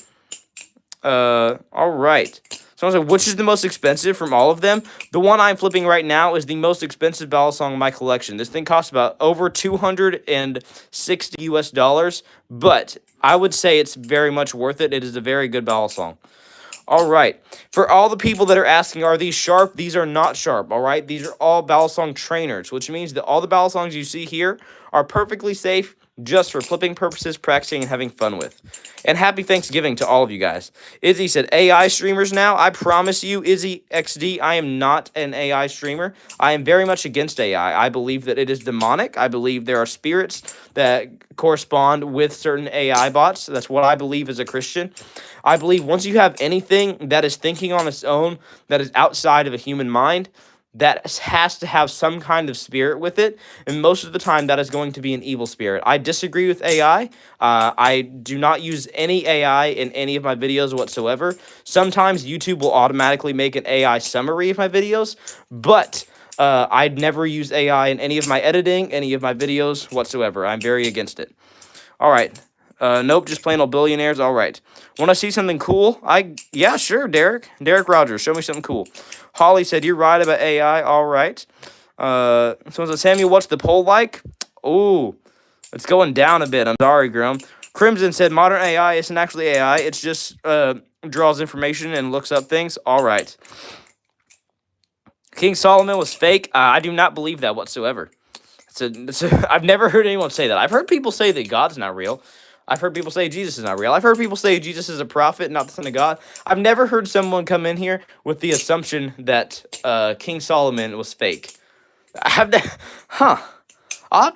All right. Someone said, which is the most expensive from all of them? The one I'm flipping right now is the most expensive balisong in my collection. This thing costs about over $260 US, but I would say it's very much worth it. It is a very good balisong. All right. For all the people that are asking, are these sharp? These are not sharp, all right? These are all balisong trainers, which means that all the balisongs you see here are perfectly safe just for flipping purposes, practicing, and having fun with. And happy Thanksgiving to all of you guys. Izzy said, AI streamers now? I promise you, Izzy XD, I am not an AI streamer. I am very much against AI. I believe that it is demonic. I believe there are spirits that correspond with certain AI bots. That's what I believe as a Christian. I believe once you have anything that is thinking on its own, that is outside of a human mind, that has to have some kind of spirit with it, and most of the time that is going to be an evil spirit. I disagree with AI. I do not use any AI in any of my videos whatsoever. Sometimes YouTube will automatically make an AI summary of my videos, but I'd never use AI in any of my editing, any of my videos whatsoever. I'm very against it. All right. Nope, just plain old billionaires. All right. Want to see something cool? Yeah, sure, Derek. Derek Rogers, show me something cool. Holly said, you're right about AI. All right. Someone said, Samuel, what's the poll like? Ooh, it's going down a bit. I'm sorry, Grum. Crimson said, modern AI isn't actually AI. It's just draws information and looks up things. All right. King Solomon was fake. I do not believe that whatsoever. I've never heard anyone say that. I've heard people say that God's not real. I've heard people say Jesus is not real. I've heard people say Jesus is a prophet, not the son of God. I've never heard someone come in here with the assumption that King Solomon was fake. Huh. I'll have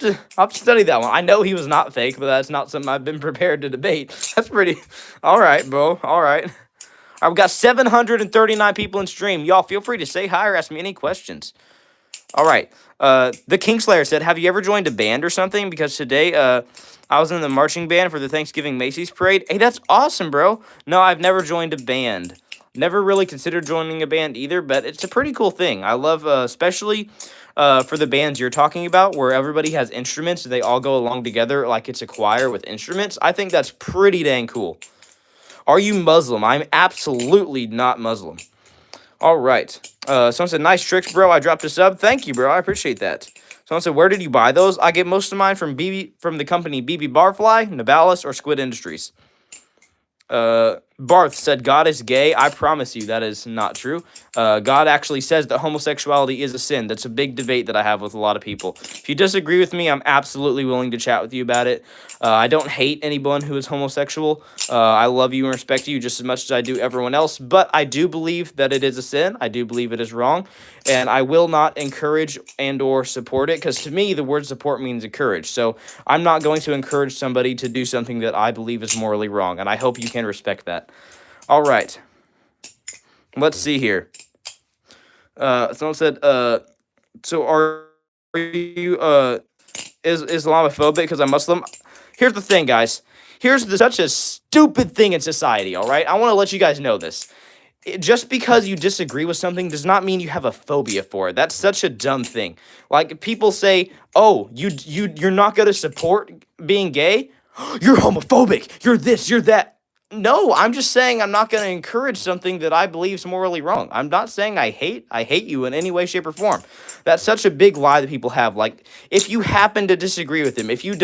to study that one. I know he was not fake, but that's not something I've been prepared to debate. That's pretty. All right, bro. All right. All right, we got 739 people in stream. Y'all feel free to say hi or ask me any questions. All right. The Kingslayer said, "Have you ever joined a band or something? Because today, I was in the marching band for the Thanksgiving Macy's parade." Hey, that's awesome, bro. No, I've never joined a band. Never really considered joining a band either, but it's a pretty cool thing. I love, especially for the bands you're talking about, where everybody has instruments. They all go along together like it's a choir with instruments. I think that's pretty dang cool. Are you Muslim? I'm absolutely not Muslim. All right. Someone said, "Nice tricks, bro. I dropped a sub." Thank you, bro. I appreciate that. Someone said, "Where did you buy those?" I get most of mine from the company BB Barfly, Navalis, or Squid Industries. Barth said, "God is gay." I promise you that is not true. God actually says that homosexuality is a sin. That's a big debate that I have with a lot of people. If you disagree with me, I'm absolutely willing to chat with you about it. I don't hate anyone who is homosexual. I love you and respect you just as much as I do everyone else, but I do believe that it is a sin. I do believe it is wrong, and I will not encourage and or support it, because to me, the word support means encourage. So I'm not going to encourage somebody to do something that I believe is morally wrong, and I hope you can respect that. All right. Let's see here. Someone said, "So are you Islamophobic because I'm Muslim?" Here's the thing, guys. Such a stupid thing in society, all right? I want to let you guys know this. Just because you disagree with something does not mean you have a phobia for it. That's such a dumb thing. Like, people say, "Oh, you're not going to support being gay? You're homophobic. You're this, you're that." No, I'm just saying I'm not going to encourage something that I believe is morally wrong. I'm not saying I hate you in any way, shape, or form. That's such a big lie that people have. Like, if you happen to disagree with them, if you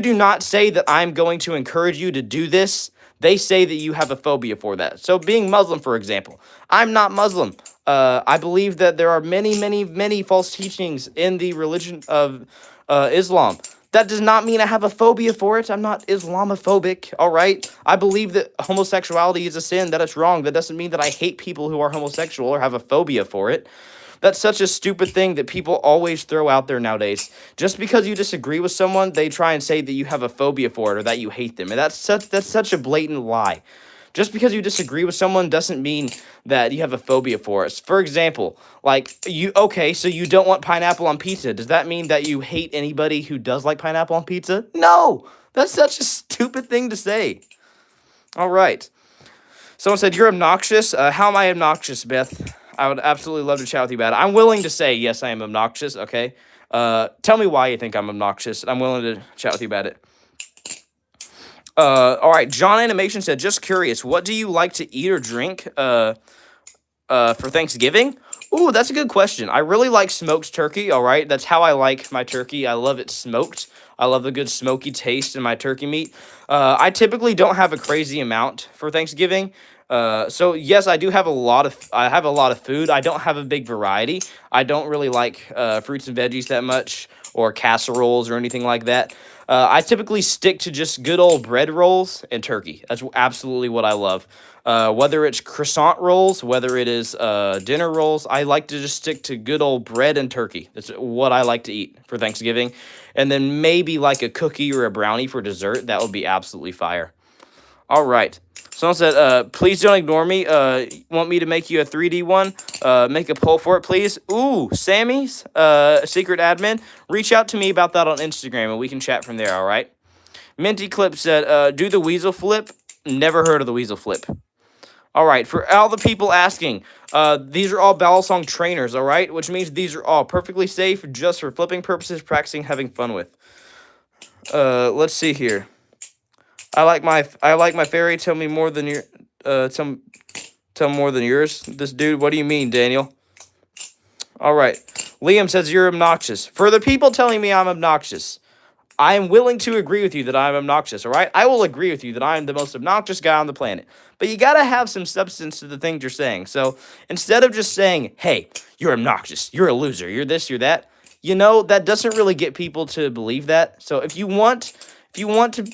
do not say that I'm going to encourage you to do this, they say that you have a phobia for that. So being Muslim, for example, I'm not Muslim. I believe that there are many, many, many false teachings in the religion of Islam. That does not mean I have a phobia for it. I'm not Islamophobic, all right? I believe that homosexuality is a sin, that it's wrong. That doesn't mean that I hate people who are homosexual or have a phobia for it. That's such a stupid thing that people always throw out there nowadays. Just because you disagree with someone, they try and say that you have a phobia for it or that you hate them. And that's such a blatant lie. Just because you disagree with someone doesn't mean that you have a phobia for it. For example, like, so you don't want pineapple on pizza. Does that mean that you hate anybody who does like pineapple on pizza? No! That's such a stupid thing to say. All right. Someone said, "You're obnoxious." How am I obnoxious, Beth? I would absolutely love to chat with you about it. I'm willing to say, yes, I am obnoxious, okay? Tell me why you think I'm obnoxious. I'm willing to chat with you about it. All right, John Animation said, "Just curious, what do you like to eat or drink for Thanksgiving?" Ooh, that's a good question. I really like smoked turkey, all right? That's how I like my turkey. I love it smoked. I love the good smoky taste in my turkey meat. I typically don't have a crazy amount for Thanksgiving. So yes, I have a lot of food. I don't have a big variety. I don't really like fruits and veggies that much, or casseroles or anything like that. I typically stick to just good old bread rolls and turkey. That's absolutely what I love. Whether it's croissant rolls, whether it is dinner rolls, I like to just stick to good old bread and turkey. That's what I like to eat for Thanksgiving. And then maybe like a cookie or a brownie for dessert. That would be absolutely fire. All right. Someone said, "Please don't ignore me. Want me to make you a 3D one? Make a poll for it, please." Ooh, Sammy's secret admin. Reach out to me about that on Instagram, and we can chat from there, all right? Minty Clip said, "Do the weasel flip." Never heard of the weasel flip. All right, for all the people asking, these are all balisong trainers, all right? Which means these are all perfectly safe, just for flipping purposes, practicing, having fun with. Let's see here. I like my fairy. Tell me more than your tell more than yours. This dude, what do you mean, Daniel? All right. Liam says, "You're obnoxious." For the people telling me I'm obnoxious, I am willing to agree with you that I'm obnoxious, all right? I will agree with you that I am the most obnoxious guy on the planet. But you gotta have some substance to the things you're saying. So instead of just saying, hey, you're obnoxious, you're a loser, you're this, you're that, that doesn't really get people to believe that. So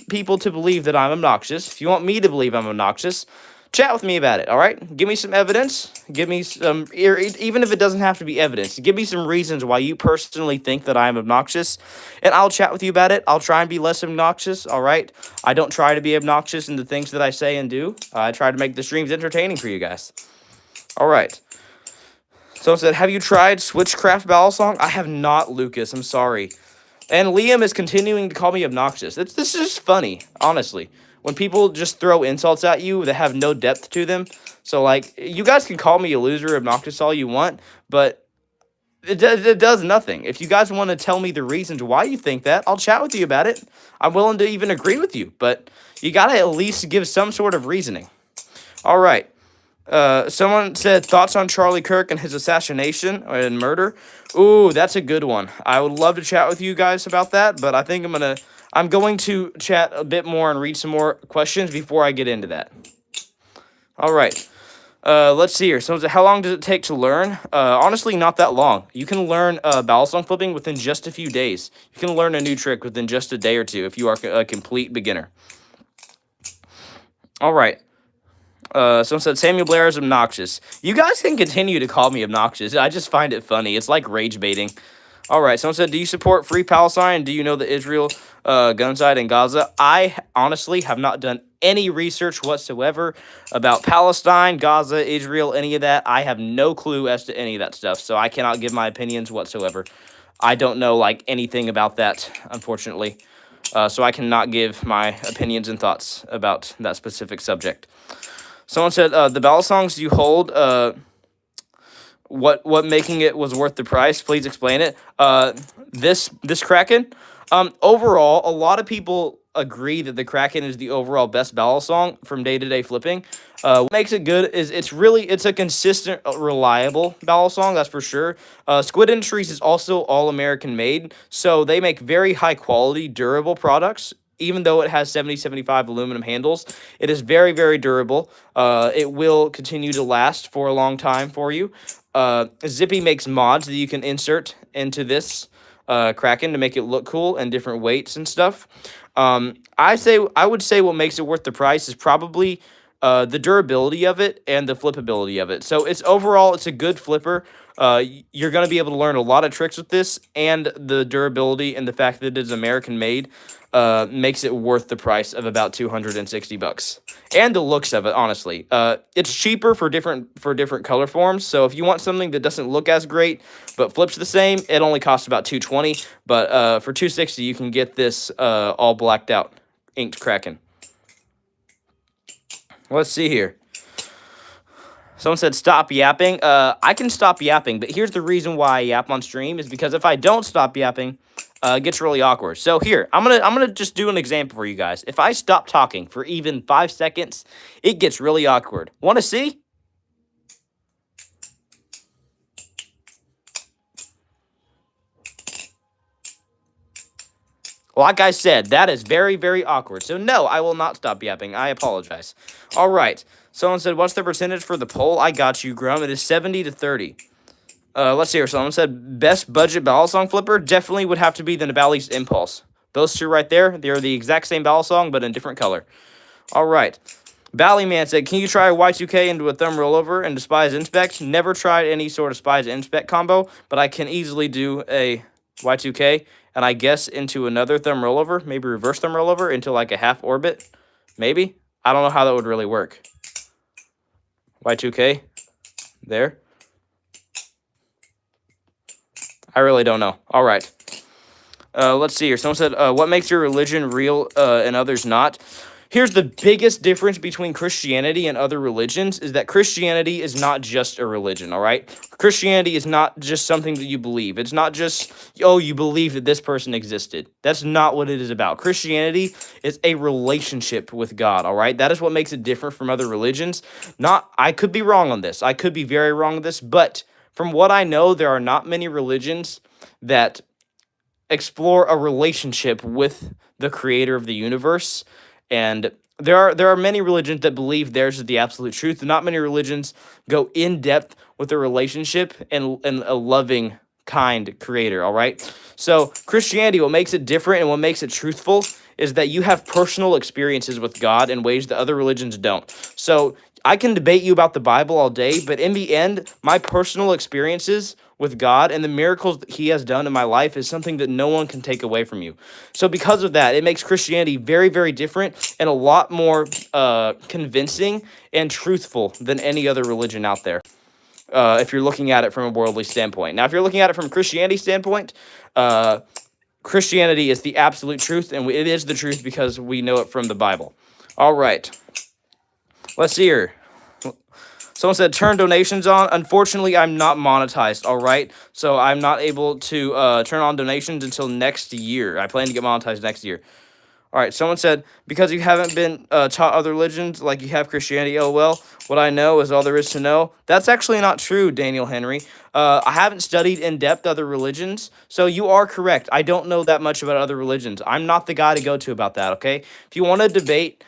people to believe that I'm obnoxious, if you want me to believe I'm obnoxious, chat with me about it, all right? Give me some evidence. Give me some, even if it doesn't have to be evidence, give me some reasons why you personally think that I'm obnoxious, and I'll chat with you about it. I'll try and be less obnoxious, all right? I don't try to be obnoxious in the things that I say and do. I try to make the streams entertaining for you guys. All right. Someone said, have you tried Switchcraft Balisong? I have not, Lucas. I'm sorry. And Liam is continuing to call me obnoxious. This is just funny, honestly. When people just throw insults at you that have no depth to them. So, like, you guys can call me a loser, obnoxious all you want, but it does nothing. If you guys want to tell me the reasons why you think that, I'll chat with you about it. I'm willing to even agree with you, but you got to at least give some sort of reasoning. All right. Someone said thoughts on Charlie Kirk and his assassination and murder. Ooh, that's a good one. I would love to chat with you guys about that, but I think I'm going to chat a bit more and read some more questions before I get into that. All right. Let's see here. So how long does it take to learn? Honestly, not that long. You can learn balisong flipping within just a few days. You can learn a new trick within just a day or two if you are a complete beginner. All right. Someone said Samuel Blair is obnoxious. You guys can continue to call me obnoxious. I just find it funny. It's like rage baiting. All right. Someone said, do you support Free Palestine? Do you know the Israel gunsight in Gaza? I honestly have not done any research whatsoever about Palestine, Gaza, Israel, any of that. I have no clue as to any of that stuff, so I cannot give my opinions whatsoever. I don't know like anything about that, unfortunately. So I cannot give my opinions and thoughts about that specific subject. Someone said, the balisongs you hold, what making it was worth the price? Please explain it. This Kraken, overall, a lot of people agree that the Kraken is the overall best balisong from day-to-day flipping. What makes it good is it's a consistent, reliable balisong, that's for sure. Squid Industries is also all American made, so they make very high quality, durable products. Even though it has 70-75 aluminum handles, it is very, very durable. It will continue to last for a long time for you. Zippy makes mods that you can insert into this Kraken to make it look cool and different weights and stuff. I would say what makes it worth the price is probably the durability of it and the flippability of it. So it's a good flipper. You're going to be able to learn a lot of tricks with this, and the durability and the fact that it is American made makes it worth the price of about $260. And the looks of it, honestly. It's cheaper for different color forms. So if you want something that doesn't look as great but flips the same, it only costs about $220. But for $260, you can get this all blacked out inked Kraken. Let's see here. Someone said stop yapping. I can stop yapping, but here's the reason why I yap on stream is because if I don't stop yapping, it gets really awkward. So here, I'm gonna just do an example for you guys. If I stop talking for even 5 seconds, it gets really awkward. Want to see? Like I said, that is very, very awkward. So no, I will not stop yapping. I apologize. All right. Someone said, what's the percentage for the poll? I got you, Grum. It is 70-30. Let's see here. Someone said, best budget balisong flipper? Definitely would have to be the Nabali's Impulse. Those two right there, they're the exact same balisong, but in different color. All right. Ballyman said, can you try a Y2K into a thumb rollover and Despise Inspect? Never tried any sort of Despise Inspect combo, but I can easily do a Y2K and I guess into another thumb rollover, maybe reverse thumb rollover into like a half orbit. Maybe. I don't know how that would really work. Y2K. There. I really don't know. All right. Let's see here. Someone said, what makes your religion real and others not? Here's the biggest difference between Christianity and other religions is that Christianity is not just a religion, all right? Christianity is not just something that you believe. It's not just, oh, you believe that this person existed. That's not what it is about. Christianity is a relationship with God, all right? That is what makes it different from other religions. I could be wrong on this. I could be very wrong on this, but from what I know, there are not many religions that explore a relationship with the creator of the universe. And there are many religions that believe theirs is the absolute truth. Not many religions go in depth with a relationship and a loving, kind creator. All right. So Christianity, what makes it different and what makes it truthful is that you have personal experiences with God in ways that other religions don't. So I can debate you about the Bible all day, but in the end, my personal experiences with God and the miracles that He has done in my life is something that no one can take away from you. So because of that, it makes Christianity very, very different and a lot more convincing and truthful than any other religion out there. If you're looking at it from a worldly standpoint. Now, if you're looking at it from a Christianity standpoint, Christianity is the absolute truth, and it is the truth because we know it from the Bible. All right. Let's see here. Someone said turn donations on. Unfortunately, I'm not monetized, all right? So I'm not able to turn on donations until next year. I plan to get monetized next year. All right, someone said, because you haven't been taught other religions like you have Christianity, oh, well, what I know is all there is to know. That's actually not true, Daniel Henry. I haven't studied in depth other religions, so you are correct. I don't know that much about other religions. I'm not the guy to go to about that, okay? If you want to debate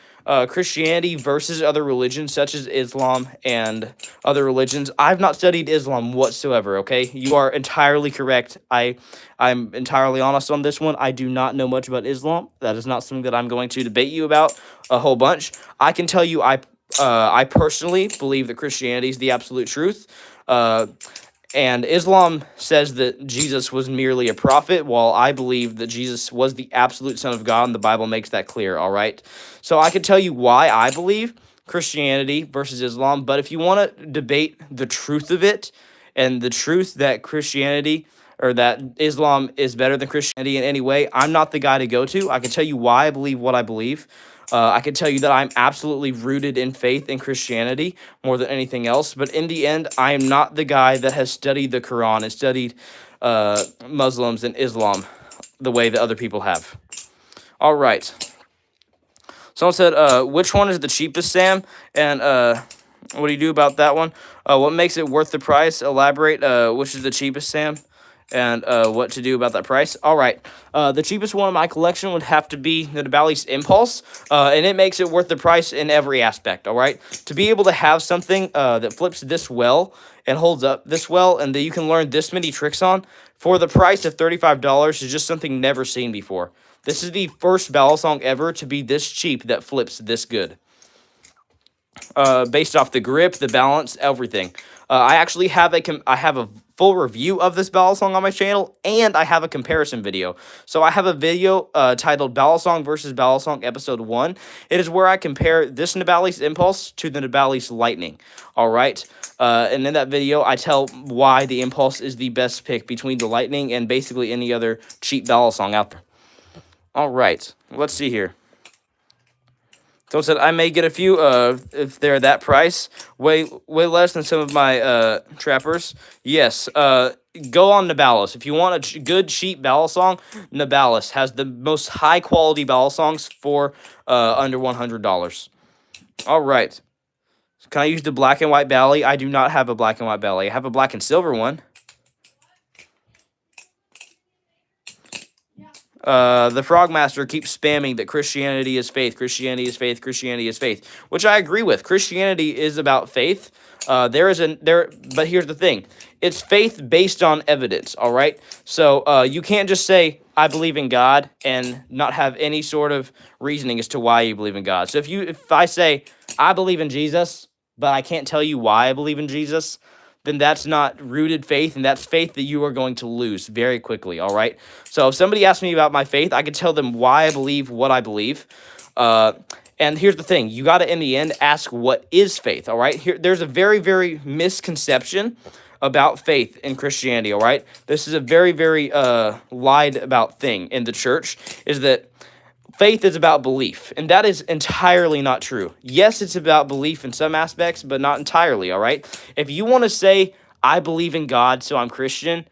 Christianity versus other religions, such as Islam and other religions, I've not studied Islam whatsoever, okay? You are entirely correct. I'm entirely honest on this one. I do not know much about Islam. That is not something that I'm going to debate you about a whole bunch. I can tell you I personally believe that Christianity is the absolute truth. And Islam says that Jesus was merely a prophet, while I believe that Jesus was the absolute Son of God, and the Bible makes that clear, all right? So I can tell you why I believe Christianity versus Islam, but if you want to debate the truth of it and the truth that Christianity or that Islam is better than Christianity in any way, I'm not the guy to go to. I can tell you why I believe what I believe. I can tell you that I'm absolutely rooted in faith in Christianity more than anything else. But in the end, I am not the guy that has studied the Quran and studied Muslims and Islam the way that other people have. All right. Someone said, which one is the cheapest, Sam? And what do you do about that one? What makes it worth the price? Elaborate. Which is the cheapest, Sam? And what to do about that price. All right. The cheapest one in my collection would have to be the Balisongs Impulse, and it makes it worth the price in every aspect, all right? To be able to have something that flips this well and holds up this well and that you can learn this many tricks on for the price of $35 is just something never seen before. This is the first balisong ever to be this cheap that flips this good. Based off the grip, the balance, everything. I actually have a full review of this balisong on my channel, and I have a comparison video. So I have a video titled Balisong versus Balisong Episode 1. It is where I compare this Nabali's Impulse to the Nabali's Lightning. All right. And in that video, I tell why the Impulse is the best pick between the Lightning and basically any other cheap balisong out there. All right. Let's see here. Someone said, I may get a few if they're that price. Way less than some of my trappers. Yes. Go on Nabalis. If you want a good, cheap balisong, Nabalis has the most high-quality balisongs for under $100. All right. Can I use the black and white bally? I do not have a black and white bally. I have a black and silver one. The Frogmaster keeps spamming that Christianity is faith, Christianity is faith, Christianity is faith, which I agree with. Christianity is about faith. But here's the thing. It's faith based on evidence, all right? So you can't just say, I believe in God and not have any sort of reasoning as to why you believe in God. So if I say, I believe in Jesus, but I can't tell you why I believe in Jesus, then that's not rooted faith, and that's faith that you are going to lose very quickly, all right? So if somebody asks me about my faith, I can tell them why I believe what I believe. And here's the thing. You got to, in the end, ask what is faith, all right? There's a very, very misconception about faith in Christianity, all right? This is a very, very lied about thing in the church, is that faith is about belief, and that is entirely not true. Yes, it's about belief in some aspects, but not entirely, all right? If you want to say, I believe in God, so I'm Christian,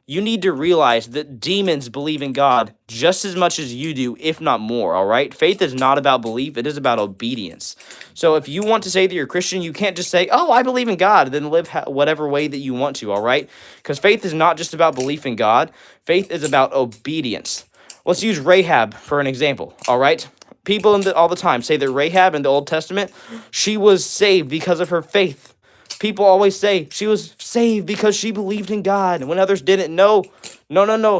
you need to realize that demons believe in God just as much as you do, if not more, all right? Faith is not about belief, it is about obedience. So if you want to say that you're a Christian, you can't just say, oh, I believe in God, and then live whatever way that you want to, all right? Because faith is not just about belief in God, faith is about obedience. Let's use Rahab for an example, all right? People all the time say that Rahab in the Old Testament, she was saved because of her faith. People always say she was saved because she believed in God, and when others didn't. No.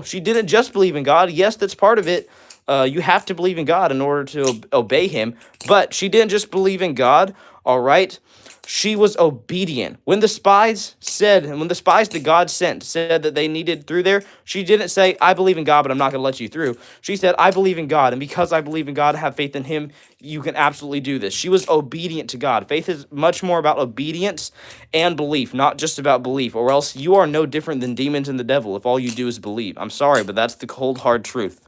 She didn't just believe in God. Yes, that's part of it. You have to believe in God in order to obey Him, but she didn't just believe in God. All right. She was obedient. When the spies that God sent said that they needed through there, she didn't say, I believe in God, but I'm not going to let you through. She said, I believe in God, and because I believe in God, have faith in Him, you can absolutely do this. She was obedient to God. Faith is much more about obedience and belief, not just about belief, or else you are no different than demons and the devil if all you do is believe. I'm sorry, but that's the cold, hard truth.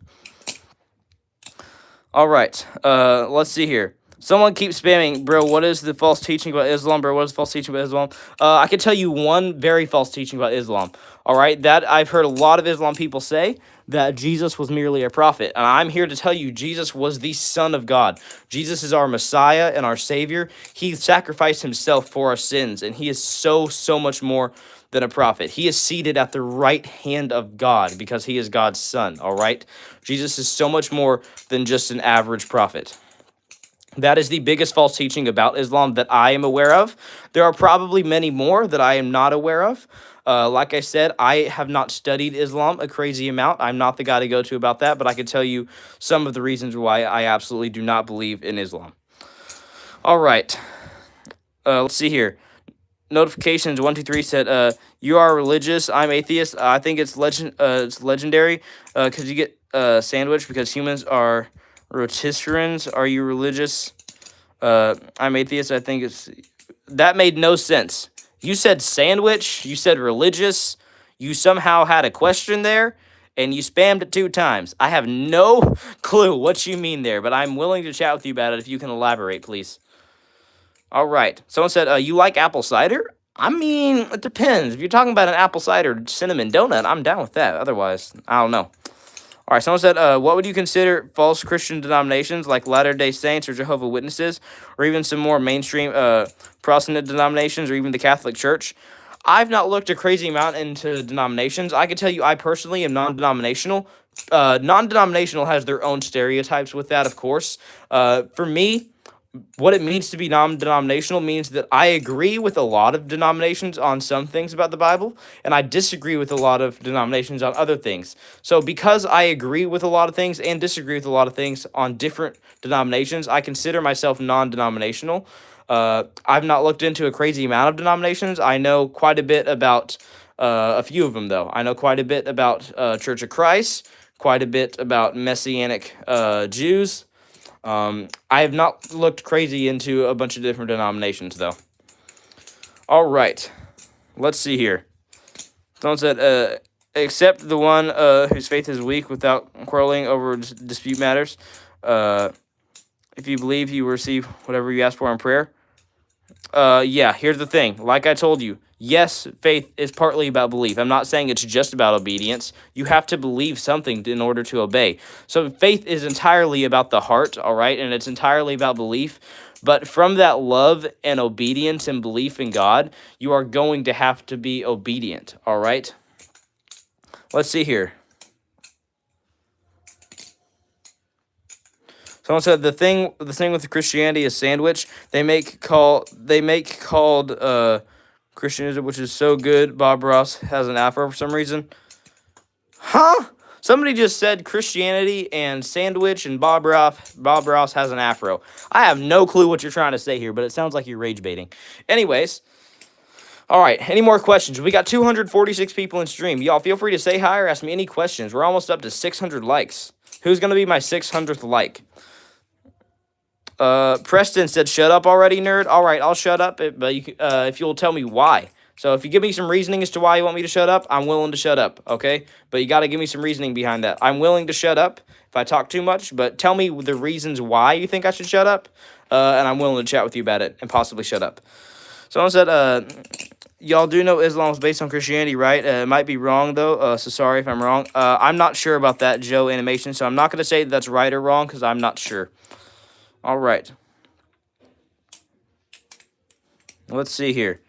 All right, let's see here. Someone keeps spamming, bro, what is the false teaching about Islam, bro? What is false teaching about Islam? I can tell you one very false teaching about Islam, all right? That I've heard a lot of Islam people say, that Jesus was merely a prophet. And I'm here to tell you, Jesus was the Son of God. Jesus is our Messiah and our Savior. He sacrificed Himself for our sins, and He is so much more than a prophet. He is seated at the right hand of God because He is God's Son, all right? Jesus is so much more than just an average prophet. That is the biggest false teaching about Islam that I am aware of. There are probably many more that I am not aware of. Like I said, I have not studied Islam a crazy amount. I'm not the guy to go to about that, but I can tell you some of the reasons why I absolutely do not believe in Islam. All right. Let's see here. Notifications 123 said, you are religious, I'm atheist. I think it's legendary because you get sandwiched because humans are rotisserines. Are you religious? I'm atheist. I think that made no sense. You said sandwich, you said religious, you somehow had a question there, and you spammed it 2 times. I have no clue what you mean there, but I'm willing to chat with you about it if you can elaborate, please. All right. Someone said, you like apple cider? I mean, it depends. If you're talking about an apple cider cinnamon donut, I'm down with that. Otherwise, I don't know. All right, someone said, what would you consider false Christian denominations like Latter-day Saints or Jehovah's Witnesses, or even some more mainstream Protestant denominations, or even the Catholic Church? I've not looked a crazy amount into denominations. I can tell you I personally am non-denominational. Non-denominational has their own stereotypes with that, of course. For me, what it means to be non-denominational means that I agree with a lot of denominations on some things about the Bible, and I disagree with a lot of denominations on other things. So because I agree with a lot of things and disagree with a lot of things on different denominations, I consider myself non-denominational. I've not looked into a crazy amount of denominations. I know quite a bit about a few of them, though. I know quite a bit about Church of Christ, quite a bit about Messianic Jews. I have not looked crazy into a bunch of different denominations, though. All right. Let's see here. Someone said, except the one whose faith is weak without quarreling over dispute matters. If you believe, you will receive whatever you ask for in prayer. Yeah, here's the thing. Like I told you, yes, faith is partly about belief. I'm not saying it's just about obedience. You have to believe something in order to obey. So faith is entirely about the heart, all right? And it's entirely about belief. But from that love and obedience and belief in God, you are going to have to be obedient, all right? Let's see here. Someone said the thing with Christianity is sandwich. They make called Christianism, which is so good. Bob Ross has an afro for some reason. Huh? Somebody just said Christianity and sandwich and Bob Ross has an afro. I have no clue what you're trying to say here, but it sounds like you're rage baiting. Anyways, all right, any more questions? We got 246 people in stream. Y'all feel free to say hi or ask me any questions. We're almost up to 600 likes. Who's going to be my 600th like? Preston said, shut up already, nerd. All right, I'll shut up, but if you'll tell me why. So if you give me some reasoning as to why you want me to shut up, I'm willing to shut up, okay? But you got to give me some reasoning behind that. I'm willing to shut up if I talk too much, but tell me the reasons why you think I should shut up, and I'm willing to chat with you about it and possibly shut up. Someone said, y'all do know Islam is based on Christianity, right? It might be wrong though, so sorry if I'm wrong. I'm not sure about that, Joe Animation, so I'm not gonna say that's right or wrong because I'm not sure. All right, let's see here.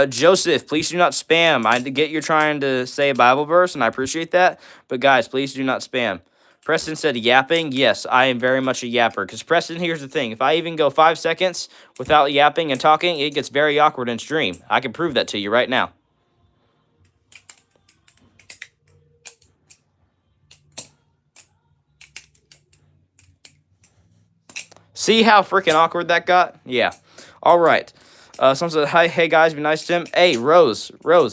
Joseph, please do not spam. I get you're trying to say a Bible verse, and I appreciate that. But guys, please do not spam. Preston said yapping. Yes, I am very much a yapper. Because Preston, here's the thing. If I even go 5 seconds without yapping and talking, it gets very awkward in stream. I can prove that to you right now. See how freaking awkward that got? Yeah. All right. Someone said, "Hi, hey guys, be nice to him." Hey, Rose,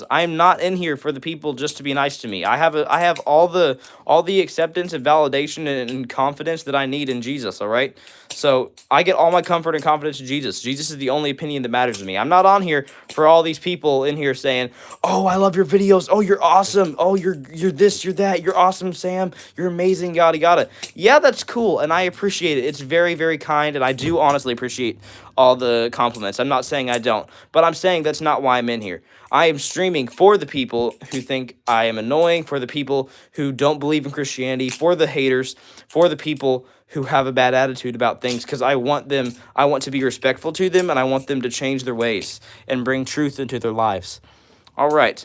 I am not in here for the people just to be nice to me. I have all the acceptance and validation and confidence that I need in Jesus. All right, so I get all my comfort and confidence in Jesus. Jesus is the only opinion that matters to me. I'm not on here for all these people in here saying, "Oh, I love your videos. Oh, you're awesome. Oh, you're this, you're that. You're awesome, Sam. You're amazing. Yada yada." Yeah, that's cool, and I appreciate it. It's very, very kind, and I do honestly appreciate all the compliments. I'm not saying I don't, but I'm saying that's not why I'm in here. I am streaming for the people who think I am annoying, for the people who don't believe in Christianity, for the haters, for the people who have a bad attitude about things, because I want to be respectful to them, and I want them to change their ways and bring truth into their lives. All right.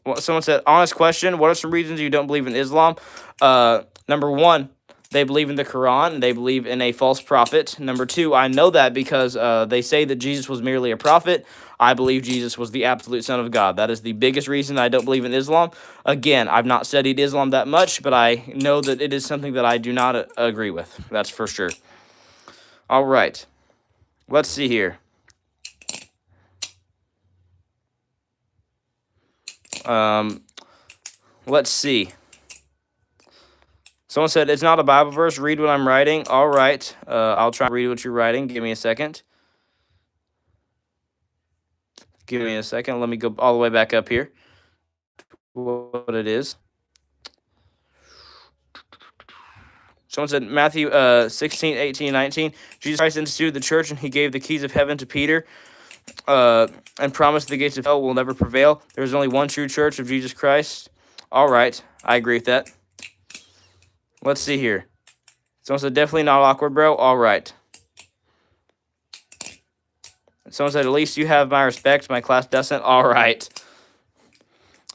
Well, someone said, honest question, what are some reasons you don't believe in Islam? Number one, they believe in the Quran, and they believe in a false prophet. Number two, I know that because they say that Jesus was merely a prophet. I believe Jesus was the absolute Son of God. That is the biggest reason I don't believe in Islam. Again, I've not studied Islam that much, but I know that it is something that I do not agree with. That's for sure. All right. Let's see here. Let's see. Someone said, it's not a Bible verse. Read what I'm writing. All right. I'll try to read what you're writing. Give me a second. Let me go all the way back up here. What it is. Someone said, Matthew 16, 18, 19. Jesus Christ instituted the church, and he gave the keys of heaven to Peter and promised the gates of hell will never prevail. There is only one true church of Jesus Christ. All right. I agree with that. Let's see here. Someone said, definitely not awkward, bro. All right. Someone said, at least you have my respect. My class doesn't. All right.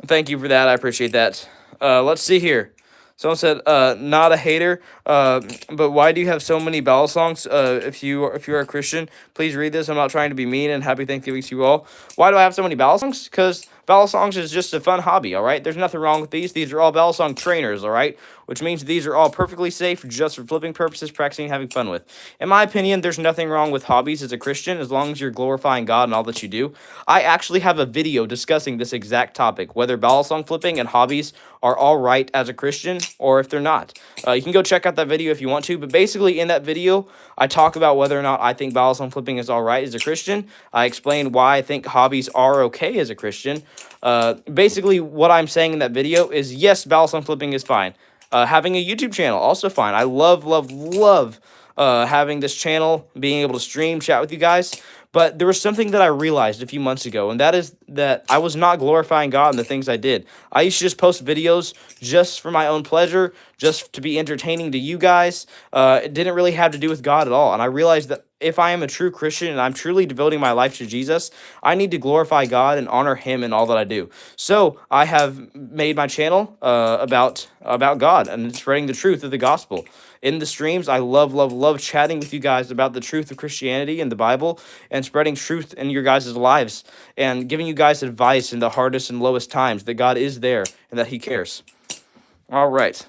Thank you for that. I appreciate that. Let's see here. Someone said, not a hater, but why do you have so many balisongs? If you are a Christian, please read this. I'm not trying to be mean, and happy Thanksgiving to you all. Why do I have so many balisongs? Because balisongs is just a fun hobby, all right? There's nothing wrong with these. These are all balisong trainers, all right? Which means these are all perfectly safe just for flipping purposes, practicing, having fun with. In my opinion, there's nothing wrong with hobbies as a Christian as long as you're glorifying God in all that you do. I actually have a video discussing this exact topic, whether balisong flipping and hobbies are all right as a Christian or if they're not. You can go check out that video if you want to, but basically in that video, I talk about whether or not I think balisong flipping is all right as a Christian. I explain why I think hobbies are okay as a Christian. Basically, what I'm saying in that video is, yes, balisong flipping is fine. Having a YouTube channel, also fine. I love having this channel, being able to stream, chat with you guys. But there was something that I realized a few months ago, and that is that I was not glorifying God in the things I did. I used to just post videos just for my own pleasure, just to be entertaining to you guys. It didn't really have to do with God at all. And I realized that if I am a true Christian and I'm truly devoting my life to Jesus, I need to glorify God and honor him in all that I do. So I have made my channel about God and spreading the truth of the gospel. In the streams, I love chatting with you guys about the truth of Christianity and the Bible and spreading truth in your guys' lives and giving you guys advice in the hardest and lowest times that God is there and that he cares. All right.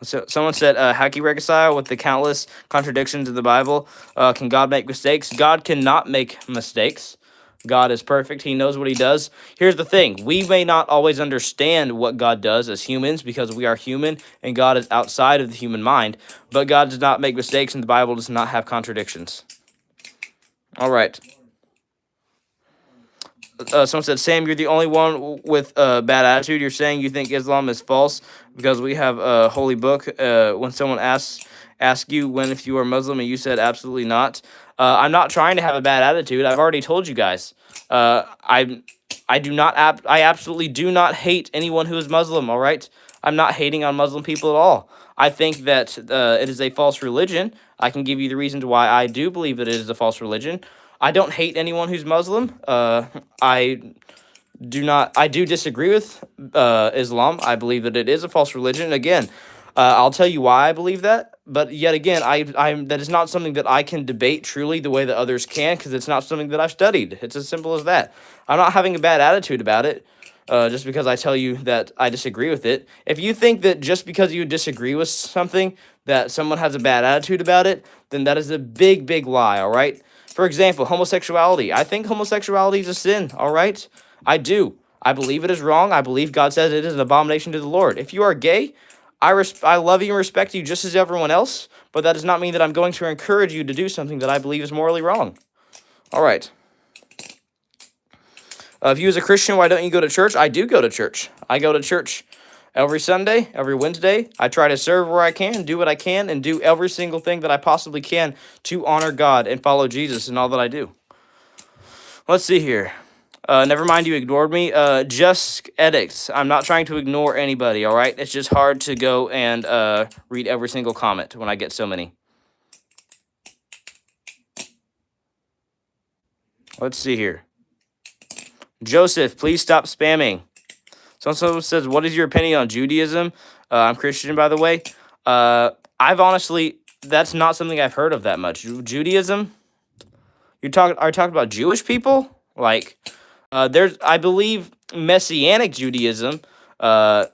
So someone said, how can you reconcile with the countless contradictions in the Bible? Can God make mistakes? God cannot make mistakes. God is perfect. He knows what he does. Here's the thing. We may not always understand what God does as humans because we are human and God is outside of the human mind. But God does not make mistakes and the Bible does not have contradictions. All right. Someone said, Sam, you're the only one with a bad attitude. You're saying you think Islam is false because we have a holy book. When someone asks ask you when if you are Muslim, and you said absolutely not. I'm not trying to have a bad attitude. I've already told you guys. I do not. I absolutely do not hate anyone who is Muslim. All right, I'm not hating on Muslim people at all. I think that it is a false religion. I can give you the reasons why I do believe that it is a false religion. I don't hate anyone who's Muslim. I do disagree with Islam. I believe that it is a false religion. Again, I'll tell you why I believe that. But yet again, I'm that is not something that I can debate truly the way that others can, because it's not something that I've studied. It's as simple as that. I'm not having a bad attitude about it. Just because I tell you that I disagree with it. If you think that just because you disagree with something that someone has a bad attitude about it, then that is a big, big lie, all right? For example, homosexuality. I think homosexuality is a sin, all right? I do. I believe it is wrong. I believe God says it is an abomination to the Lord. If you are gay, I love you and respect you just as everyone else, but that does not mean that I'm going to encourage you to do something that I believe is morally wrong. All right. If you as a Christian, why don't you go to church? I do go to church. I go to church every Sunday, every Wednesday. I try to serve where I can, do what I can, and do every single thing that I possibly can to honor God and follow Jesus in all that I do. Let's see here. Never mind, you ignored me. Just edicts. I'm not trying to ignore anybody, all right? It's just hard to go and read every single comment when I get so many. Let's see here. Joseph, please stop spamming. Someone says, what is your opinion on Judaism? I'm Christian, by the way. I've honestly, that's not something I've heard of that much. Judaism? Are you talking about Jewish people? Like, I believe Messianic Judaism. That's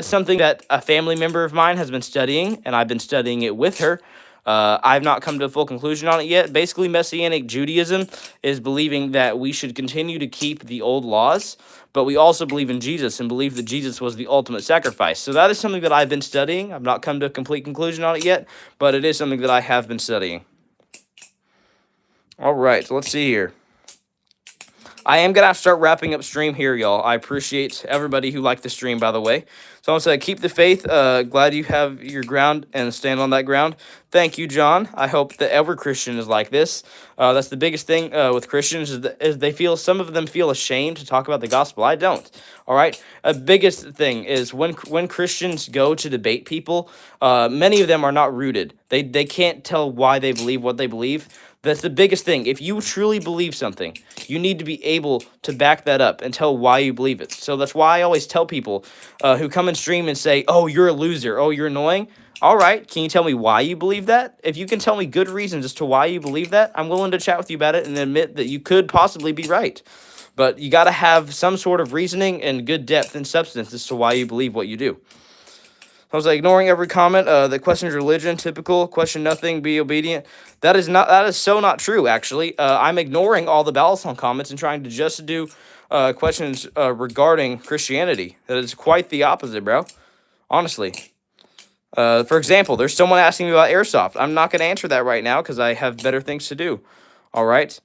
something that a family member of mine has been studying, and I've been studying it with her. I've not come to a full conclusion on it yet. Basically, Messianic Judaism is believing that we should continue to keep the old laws, but we also believe in Jesus and believe that Jesus was the ultimate sacrifice. So that is something that I've been studying. I've not come to a complete conclusion on it yet, but it is something that I have been studying. All right, so let's see here. I am going to have to start wrapping up stream here, y'all. I appreciate everybody who liked the stream, by the way. Someone said, keep the faith. Glad you have your ground and stand on that ground. Thank you, John. I hope that every Christian is like this. That's the biggest thing with Christians is some of them feel ashamed to talk about the gospel. I don't. All right. A biggest thing is when Christians go to debate people, many of them are not rooted. They can't tell why they believe what they believe. That's the biggest thing. If you truly believe something, you need to be able to back that up and tell why you believe it. So that's why I always tell people who come and stream and say, oh, you're a loser. Oh, you're annoying. All right. Can you tell me why you believe that? If you can tell me good reasons as to why you believe that, I'm willing to chat with you about it and admit that you could possibly be right. But you got to have some sort of reasoning and good depth and substance as to why you believe what you do. I was like, ignoring every comment that questions religion, typical, question nothing, be obedient. That is so not true, actually. I'm ignoring all the balisong comments and trying to just do questions regarding Christianity. That is quite the opposite, bro. Honestly. For example, there's someone asking me about airsoft. I'm not going to answer that right now because I have better things to do. All right.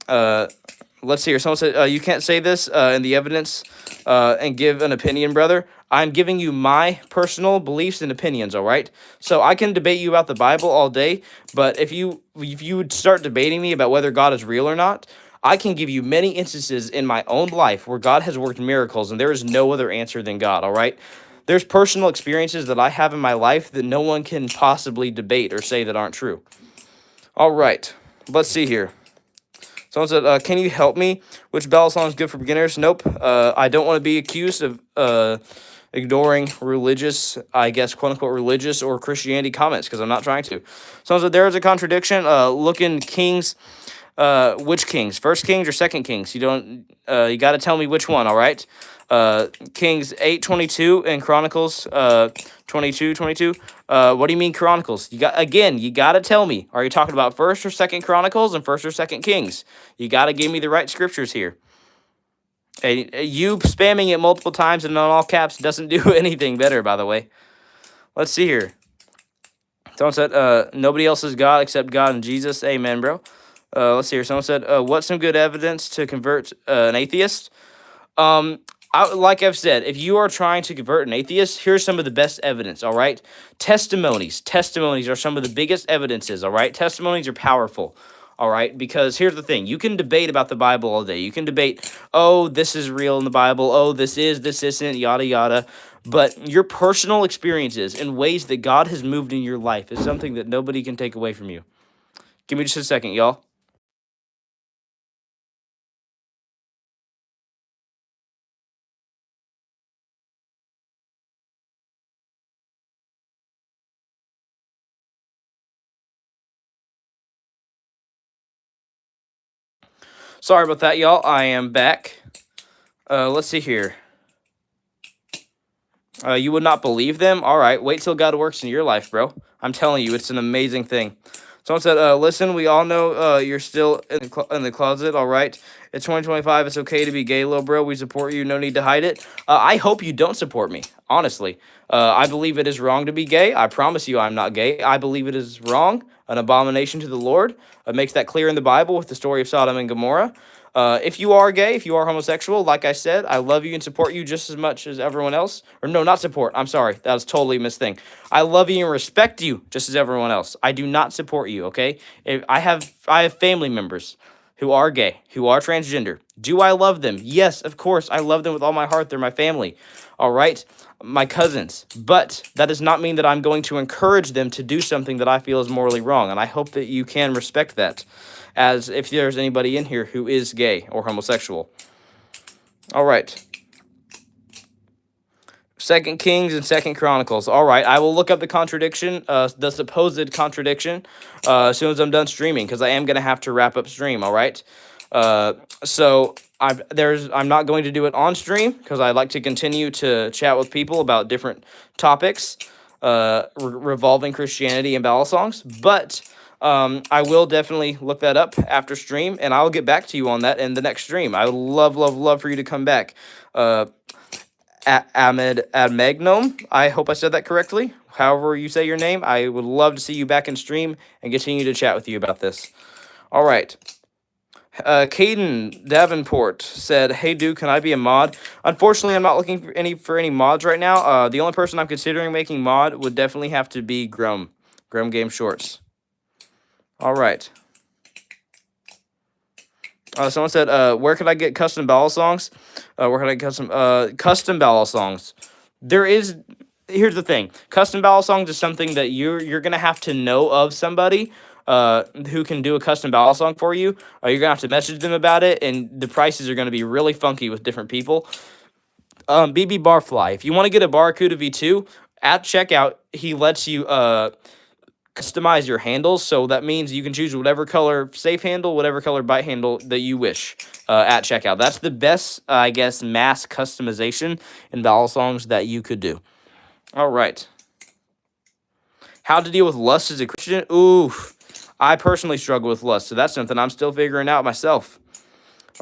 Let's see here. Someone said, you can't say this in the evidence and give an opinion, brother. I'm giving you my personal beliefs and opinions, all right? So I can debate you about the Bible all day, but if you would start debating me about whether God is real or not, I can give you many instances in my own life where God has worked miracles, and there is no other answer than God, all right? There's personal experiences that I have in my life that no one can possibly debate or say that aren't true. All right, let's see here. Someone said, can you help me? Which balisong is good for beginners? Nope. I don't want to be accused of ignoring religious, I guess, quote-unquote religious or Christianity comments, because I'm not trying to. Someone said, there is a contradiction. Look in Kings. Which Kings? First Kings or Second Kings? You got to tell me which one, all right? Kings 8:22 and Chronicles 22:22. What do you mean Chronicles? You got to tell me. Are you talking about First or Second Chronicles and First or Second Kings? You got to give me the right scriptures here. Hey, you spamming it multiple times and on all caps doesn't do anything better, by the way. Let's see here. Someone said, nobody else is God except God and Jesus. Amen, bro. Let's see here. Someone said, what's some good evidence to convert an atheist? like I've said, if you are trying to convert an atheist, here's some of the best evidence, all right? Testimonies. Testimonies are some of the biggest evidences, all right? Testimonies are powerful, all right? Because here's the thing. You can debate about the Bible all day. You can debate, oh, this is real in the Bible. Oh, this isn't, yada, yada. But your personal experiences and ways that God has moved in your life is something that nobody can take away from you. Give me just a second, y'all. Sorry about that, y'all. I am back. Let's see here. You would not believe them? All right, wait till God works in your life, bro. I'm telling you, it's an amazing thing. Someone said, listen, we all know you're still in the closet, all right? It's 2025. It's okay to be gay, little bro. We support you. No need to hide it. I hope you don't support me, honestly. I believe it is wrong to be gay. I promise you I'm not gay. I believe it is wrong, an abomination to the Lord. It makes that clear in the Bible with the story of Sodom and Gomorrah. If you are gay, if you are homosexual, like I said, I love you and support you just as much as everyone else. Or no, not support. I'm sorry. That was totally a misthing. I love you and respect you just as everyone else. I do not support you, okay? I have family members who are gay, who are transgender. Do I love them? Yes, of course. I love them with all my heart. They're my family. All right? My cousins. But that does not mean that I'm going to encourage them to do something that I feel is morally wrong. And I hope that you can respect that, as if there's anybody in here who is gay or homosexual. All right. 2 Kings and 2 Chronicles. All right, I will look up the contradiction, the supposed contradiction, as soon as I'm done streaming, because I am going to have to wrap up stream, all right? So I'm not going to do it on stream, because I like to continue to chat with people about different topics revolving Christianity and balisongs, but I will definitely look that up after stream, and I'll get back to you on that in the next stream. I would love for you to come back. Ahmed Admagnum, I hope I said that correctly. However you say your name, I would love to see you back in stream and continue to chat with you about this. All right. Caden Davenport said, "Hey, dude, can I be a mod?" Unfortunately, I'm not looking for any mods right now. The only person I'm considering making mod would definitely have to be Grum Game Shorts. All right. Someone said, where can I get custom balisongs? Where can I get custom balisongs? Here's the thing. Custom balisongs is something that you're going to have to know of somebody who can do a custom balisong for you. You're going to have to message them about it, and the prices are going to be really funky with different people. BB Barfly. If you want to get a Barracuda V2, at checkout, he lets you customize your handles, so that means you can choose whatever color safe handle, whatever color bite handle that you wish at checkout. That's the best, I guess, mass customization in balisongs that you could do. All right. How to deal with lust as a Christian? Ooh, I personally struggle with lust, so that's something I'm still figuring out myself.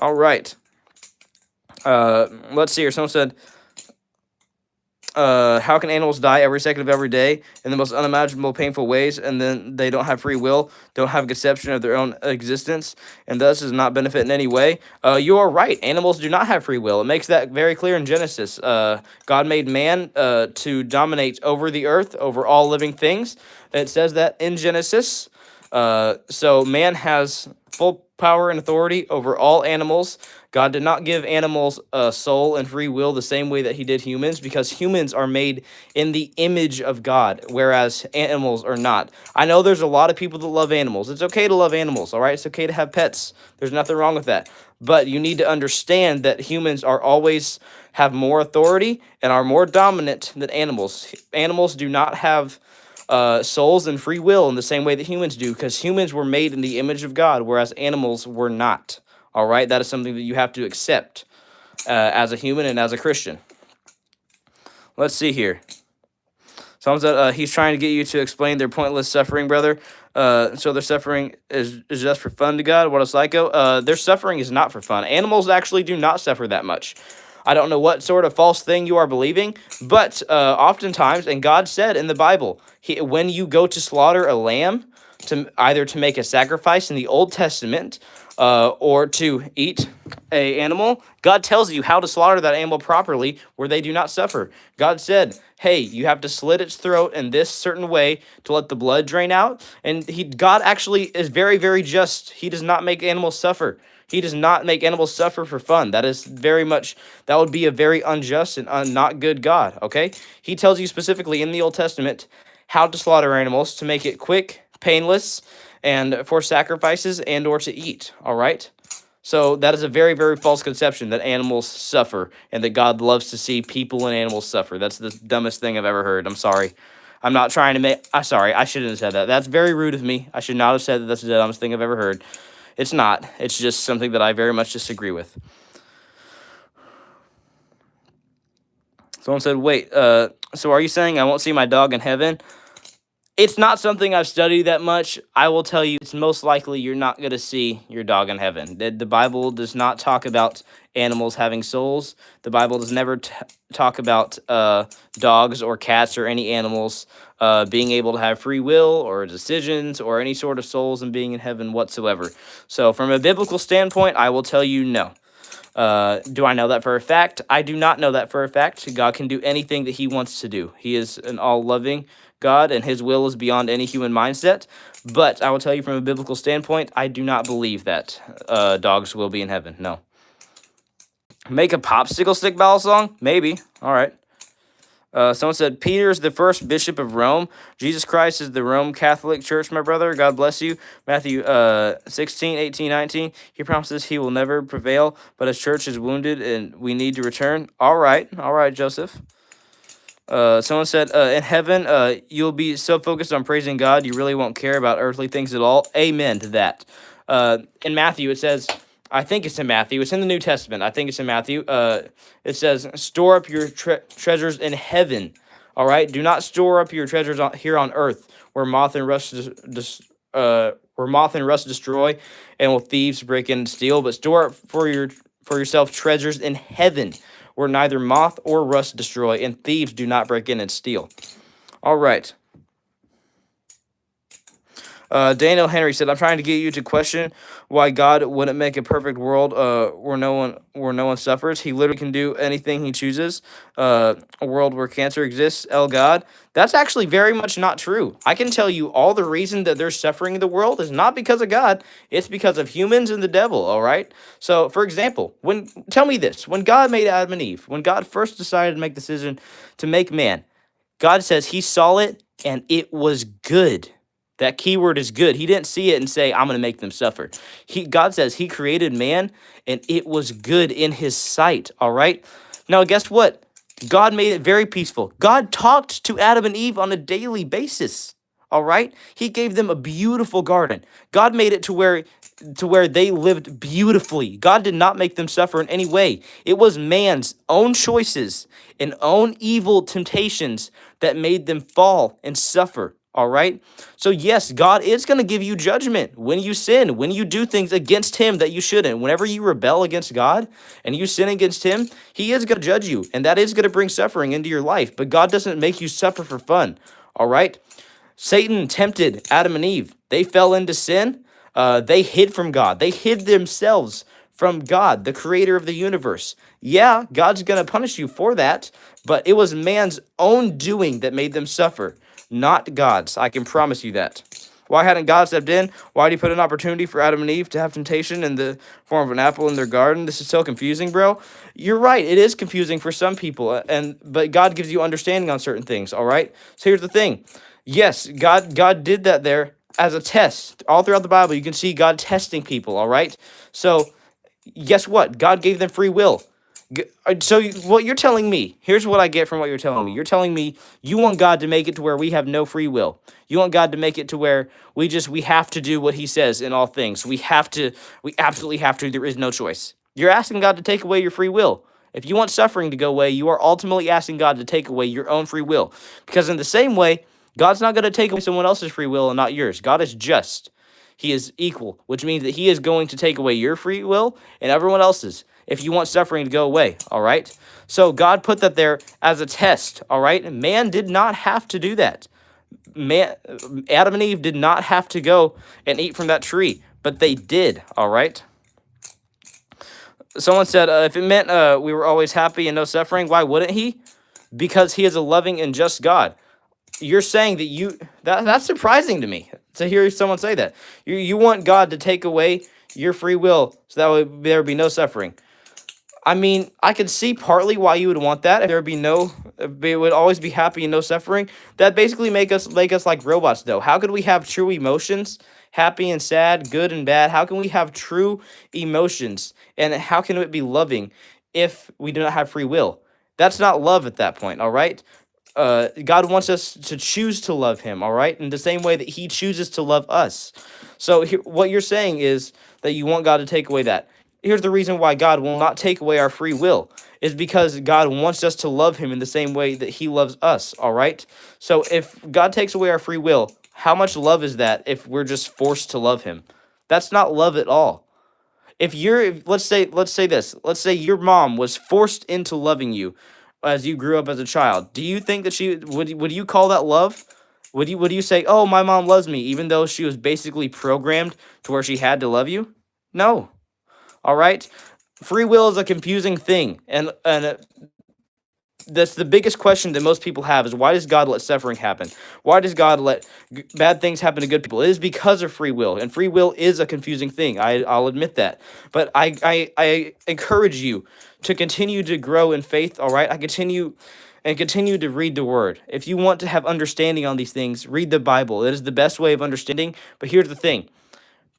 All right. Let's see here. Someone said, how can animals die every second of every day in the most unimaginable, painful ways, and then they don't have free will, don't have conception of their own existence, and thus does not benefit in any way? You are right. Animals do not have free will. It makes that very clear in Genesis. God made man to dominate over the earth, over all living things. It says that in Genesis. So man has full power and authority over all animals. God did not give animals a soul and free will the same way that he did humans, because humans are made in the image of God, whereas animals are not. I know there's a lot of people that love animals. It's okay to love animals, all right? It's okay to have pets. There's nothing wrong with that. But you need to understand that humans are always have more authority and are more dominant than animals. Animals do not have souls and free will in the same way that humans do, because humans were made in the image of God, whereas animals were not. All right, that is something that you have to accept as a human and as a Christian. Let's see here. Someone said he's trying to get you to explain their pointless suffering, brother. So their suffering is just for fun to God. What a psycho. Their suffering is not for fun. Animals actually do not suffer that much. I don't know what sort of false thing you are believing, but oftentimes, and God said in the Bible, when you go to slaughter a lamb, to either to make a sacrifice in the Old Testament, or to eat a animal, God tells you how to slaughter that animal properly where they do not suffer. God said, hey, you have to slit its throat in this certain way to let the blood drain out. And God actually is very, very just. He does not make animals suffer. He does not make animals suffer for fun. That is very much, that would be a very unjust and not good God, okay? He tells you specifically in the Old Testament how to slaughter animals to make it quick, painless, and for sacrifices and or to eat, all right? So that is a very, very false conception that animals suffer and that God loves to see people and animals suffer. That's the dumbest thing I've ever heard. I'm sorry. I'm not trying to make... I'm sorry. I shouldn't have said that. That's very rude of me. I should not have said that. That's the dumbest thing I've ever heard. It's not. It's just something that I very much disagree with. Someone said, wait, so are you saying I won't see my dog in heaven? It's not something I've studied that much. I will tell you, it's most likely you're not going to see your dog in heaven. The Bible does not talk about animals having souls. The Bible does never talk about dogs or cats or any animals being able to have free will or decisions or any sort of souls and being in heaven whatsoever. So from a biblical standpoint, I will tell you no. Do I know that for a fact? I do not know that for a fact. God can do anything that he wants to do. He is an all-loving God, and his will is beyond any human mindset. But I will tell you from a biblical standpoint, I do not believe that dogs will be in heaven. No. Make a popsicle stick balisong? Maybe. All right. Someone said, Peter is the first bishop of Rome. Jesus Christ is the Roman Catholic Church, my brother. God bless you. Matthew 16, 18, 19. He promises he will never prevail, but his church is wounded and we need to return. All right, Joseph. Someone said, in heaven, you'll be so focused on praising God, you really won't care about earthly things at all. Amen to that. In Matthew, it says... I think it's in Matthew. It's in the New Testament. I think it's in Matthew. It says, store up your treasures in heaven. All right? Do not store up your treasures here on earth where moth and rust destroy and will thieves break in and steal. But store up for yourself treasures in heaven where neither moth or rust destroy and thieves do not break in and steal. All right. Daniel Henry said, I'm trying to get you to question why God wouldn't make a perfect world where no one suffers. He literally can do anything he chooses. A world where cancer exists, God. That's actually very much not true. I can tell you all the reason that there's suffering in the world is not because of God. It's because of humans and the devil, all right? So, for example, tell me this. When God made Adam and Eve, when God first decided to make the decision to make man, God says he saw it and it was good. That keyword is good. He didn't see it and say, I'm going to make them suffer. God says he created man and it was good in his sight, all right? Now, guess what? God made it very peaceful. God talked to Adam and Eve on a daily basis, all right? He gave them a beautiful garden. God made it to where they lived beautifully. God did not make them suffer in any way. It was man's own choices and own evil temptations that made them fall and suffer. All right. So, yes, God is going to give you judgment when you sin, when you do things against him that you shouldn't. Whenever you rebel against God and you sin against him, he is going to judge you. And that is going to bring suffering into your life. But God doesn't make you suffer for fun. All right. Satan tempted Adam and Eve. They fell into sin. They hid from God. They hid themselves from God, the creator of the universe. Yeah, God's going to punish you for that. But it was man's own doing that made them suffer. Not God's. I can promise you that. Why hadn't God stepped in? Why did he put an opportunity for Adam and Eve to have temptation in the form of an apple in their garden? This is so confusing, bro. You're right. It is confusing for some people, but God gives you understanding on certain things, all right? So here's the thing. Yes, God did that there as a test. All throughout the Bible, you can see God testing people, all right? So guess what? God gave them free will. So what you're telling me, here's what I get from what you're telling me. You're telling me you want God to make it to where we have no free will. You want God to make it to where we have to do what he says in all things. We absolutely have to. There is no choice. You're asking God to take away your free will. If you want suffering to go away, you are ultimately asking God to take away your own free will. Because in the same way, God's not going to take away someone else's free will and not yours. God is just. He is equal, which means that he is going to take away your free will and everyone else's if you want suffering to go away, all right? So God put that there as a test, all right? Man did not have to do that. Adam and Eve did not have to go and eat from that tree, but they did, all right? Someone said, if it meant we were always happy and no suffering, why wouldn't he? Because he is a loving and just God. You're saying that's surprising to me to hear someone say that. You want God to take away your free will so that way there would be no suffering. I mean, I could see partly why you would want that. If there would be if it would always be happy and no suffering. That basically make us like robots, though. How could we have true emotions, happy and sad, good and bad? How can we have true emotions, and how can it be loving if we do not have free will? That's not love at that point. All right. God wants us to choose to love Him. All right, in the same way that He chooses to love us. So what you're saying is that you want God to take away that. Here's the reason why God will not take away our free will is because God wants us to love Him in the same way that He loves us. All right. So if God takes away our free will, how much love is that if we're just forced to love Him? That's not love at all. Let's say this. Let's say your mom was forced into loving you as you grew up as a child. Do you think that she would you call that love? Would you say, "Oh, my mom loves me," even though she was basically programmed to where she had to love you? No. All right? Free will is a confusing thing, and that's the biggest question that most people have is why does God let suffering happen? Why does God let bad things happen to good people? It is because of free will, and free will is a confusing thing. I'll admit that, but I encourage you to continue to grow in faith. All right, continue to read the Word. If you want to have understanding on these things, read the Bible. It is the best way of understanding. But here's the thing: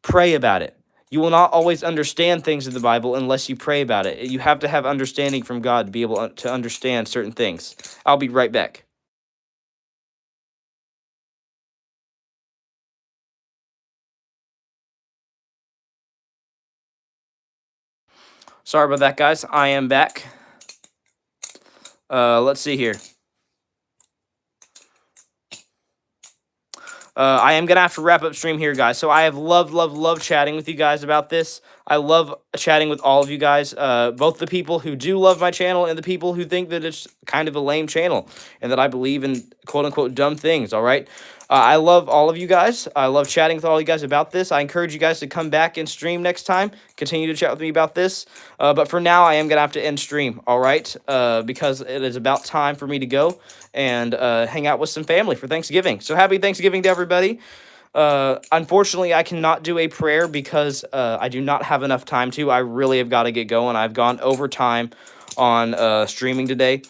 pray about it. You will not always understand things in the Bible unless you pray about it. You have to have understanding from God to be able to understand certain things. I'll be right back. Sorry about that, guys. I am back. Let's see here. I am gonna have to wrap up stream here, guys. So I have loved chatting with you guys about this. I love chatting with all of you guys, both the people who do love my channel and the people who think that it's kind of a lame channel and that I believe in quote unquote dumb things. All right. I love all of you guys. I love chatting with all you guys about this. I encourage you guys to come back and stream next time. Continue to chat with me about this. But for now, I am going to have to end stream, all right? Because it is about time for me to go and hang out with some family for Thanksgiving. So happy Thanksgiving to everybody. Unfortunately, I cannot do a prayer because I do not have enough time to. I really have got to get going. I've gone over time on streaming today.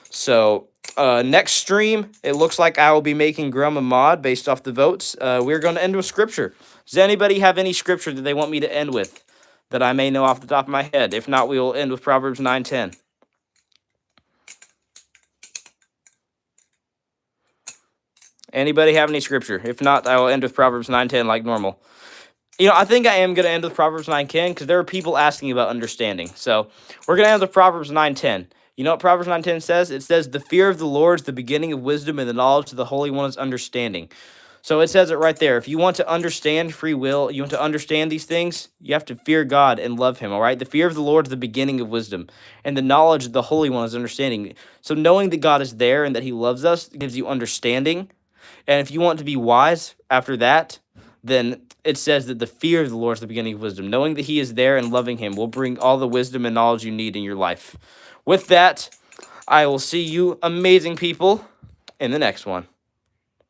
So next stream, it looks like I will be making Grum a mod based off the votes. We're going to end with scripture. Does anybody have any scripture that they want me to end with that I may know off the top of my head? If not, we will end with Proverbs 9:10. Anybody have any scripture? If not, I will end with Proverbs 9:10 like normal. You know, I think I am going to end with Proverbs 9:10 because there are people asking about understanding. So we're going to end with Proverbs 9:10. You know what Proverbs 9:10 says? It says, "The fear of the Lord is the beginning of wisdom, and the knowledge of the Holy One is understanding." So it says it right there. If you want to understand free will, you want to understand these things, you have to fear God and love Him, all right? The fear of the Lord is the beginning of wisdom, and the knowledge of the Holy One is understanding. So knowing that God is there and that He loves us gives you understanding. And if you want to be wise after that, then it says that the fear of the Lord is the beginning of wisdom. Knowing that He is there and loving Him will bring all the wisdom and knowledge you need in your life. With that, I will see you amazing people in the next one.